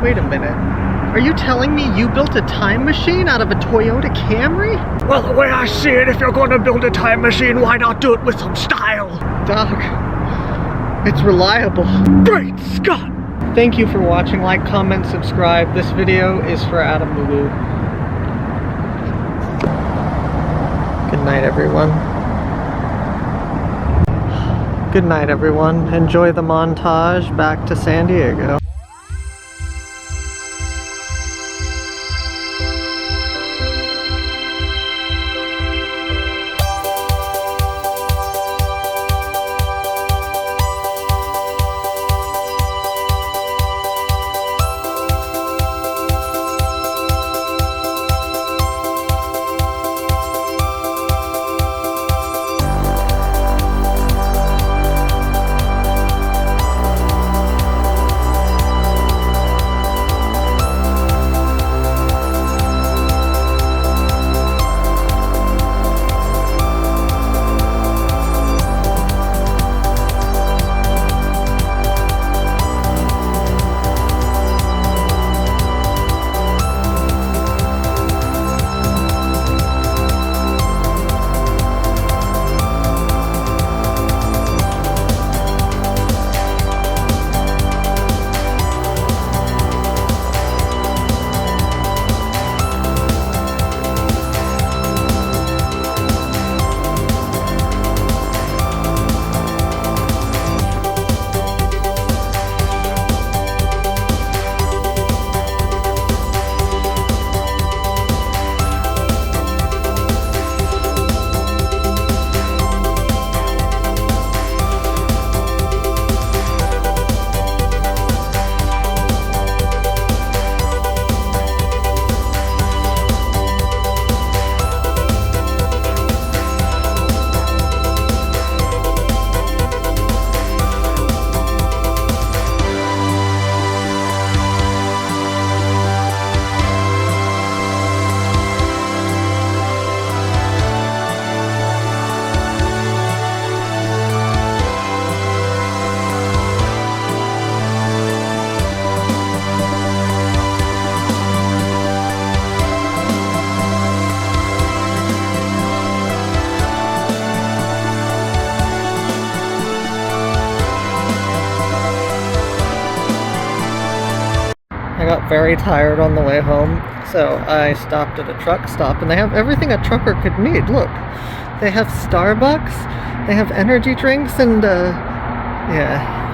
Wait a minute. Are you telling me you built a time machine out of a Toyota Camry? Well, the way I see it, if you're going to build a time machine, why not do it with some style? Doc, it's reliable. Great Scott! Thank you for watching. Like, comment, subscribe. This video is for Adam Lulu. Good night, everyone. Good night, everyone. Enjoy the montage back to San Diego. very tired on the way home, so I stopped at a truck stop, and they have everything a trucker could need. Look, they have Starbucks, they have energy drinks, and yeah.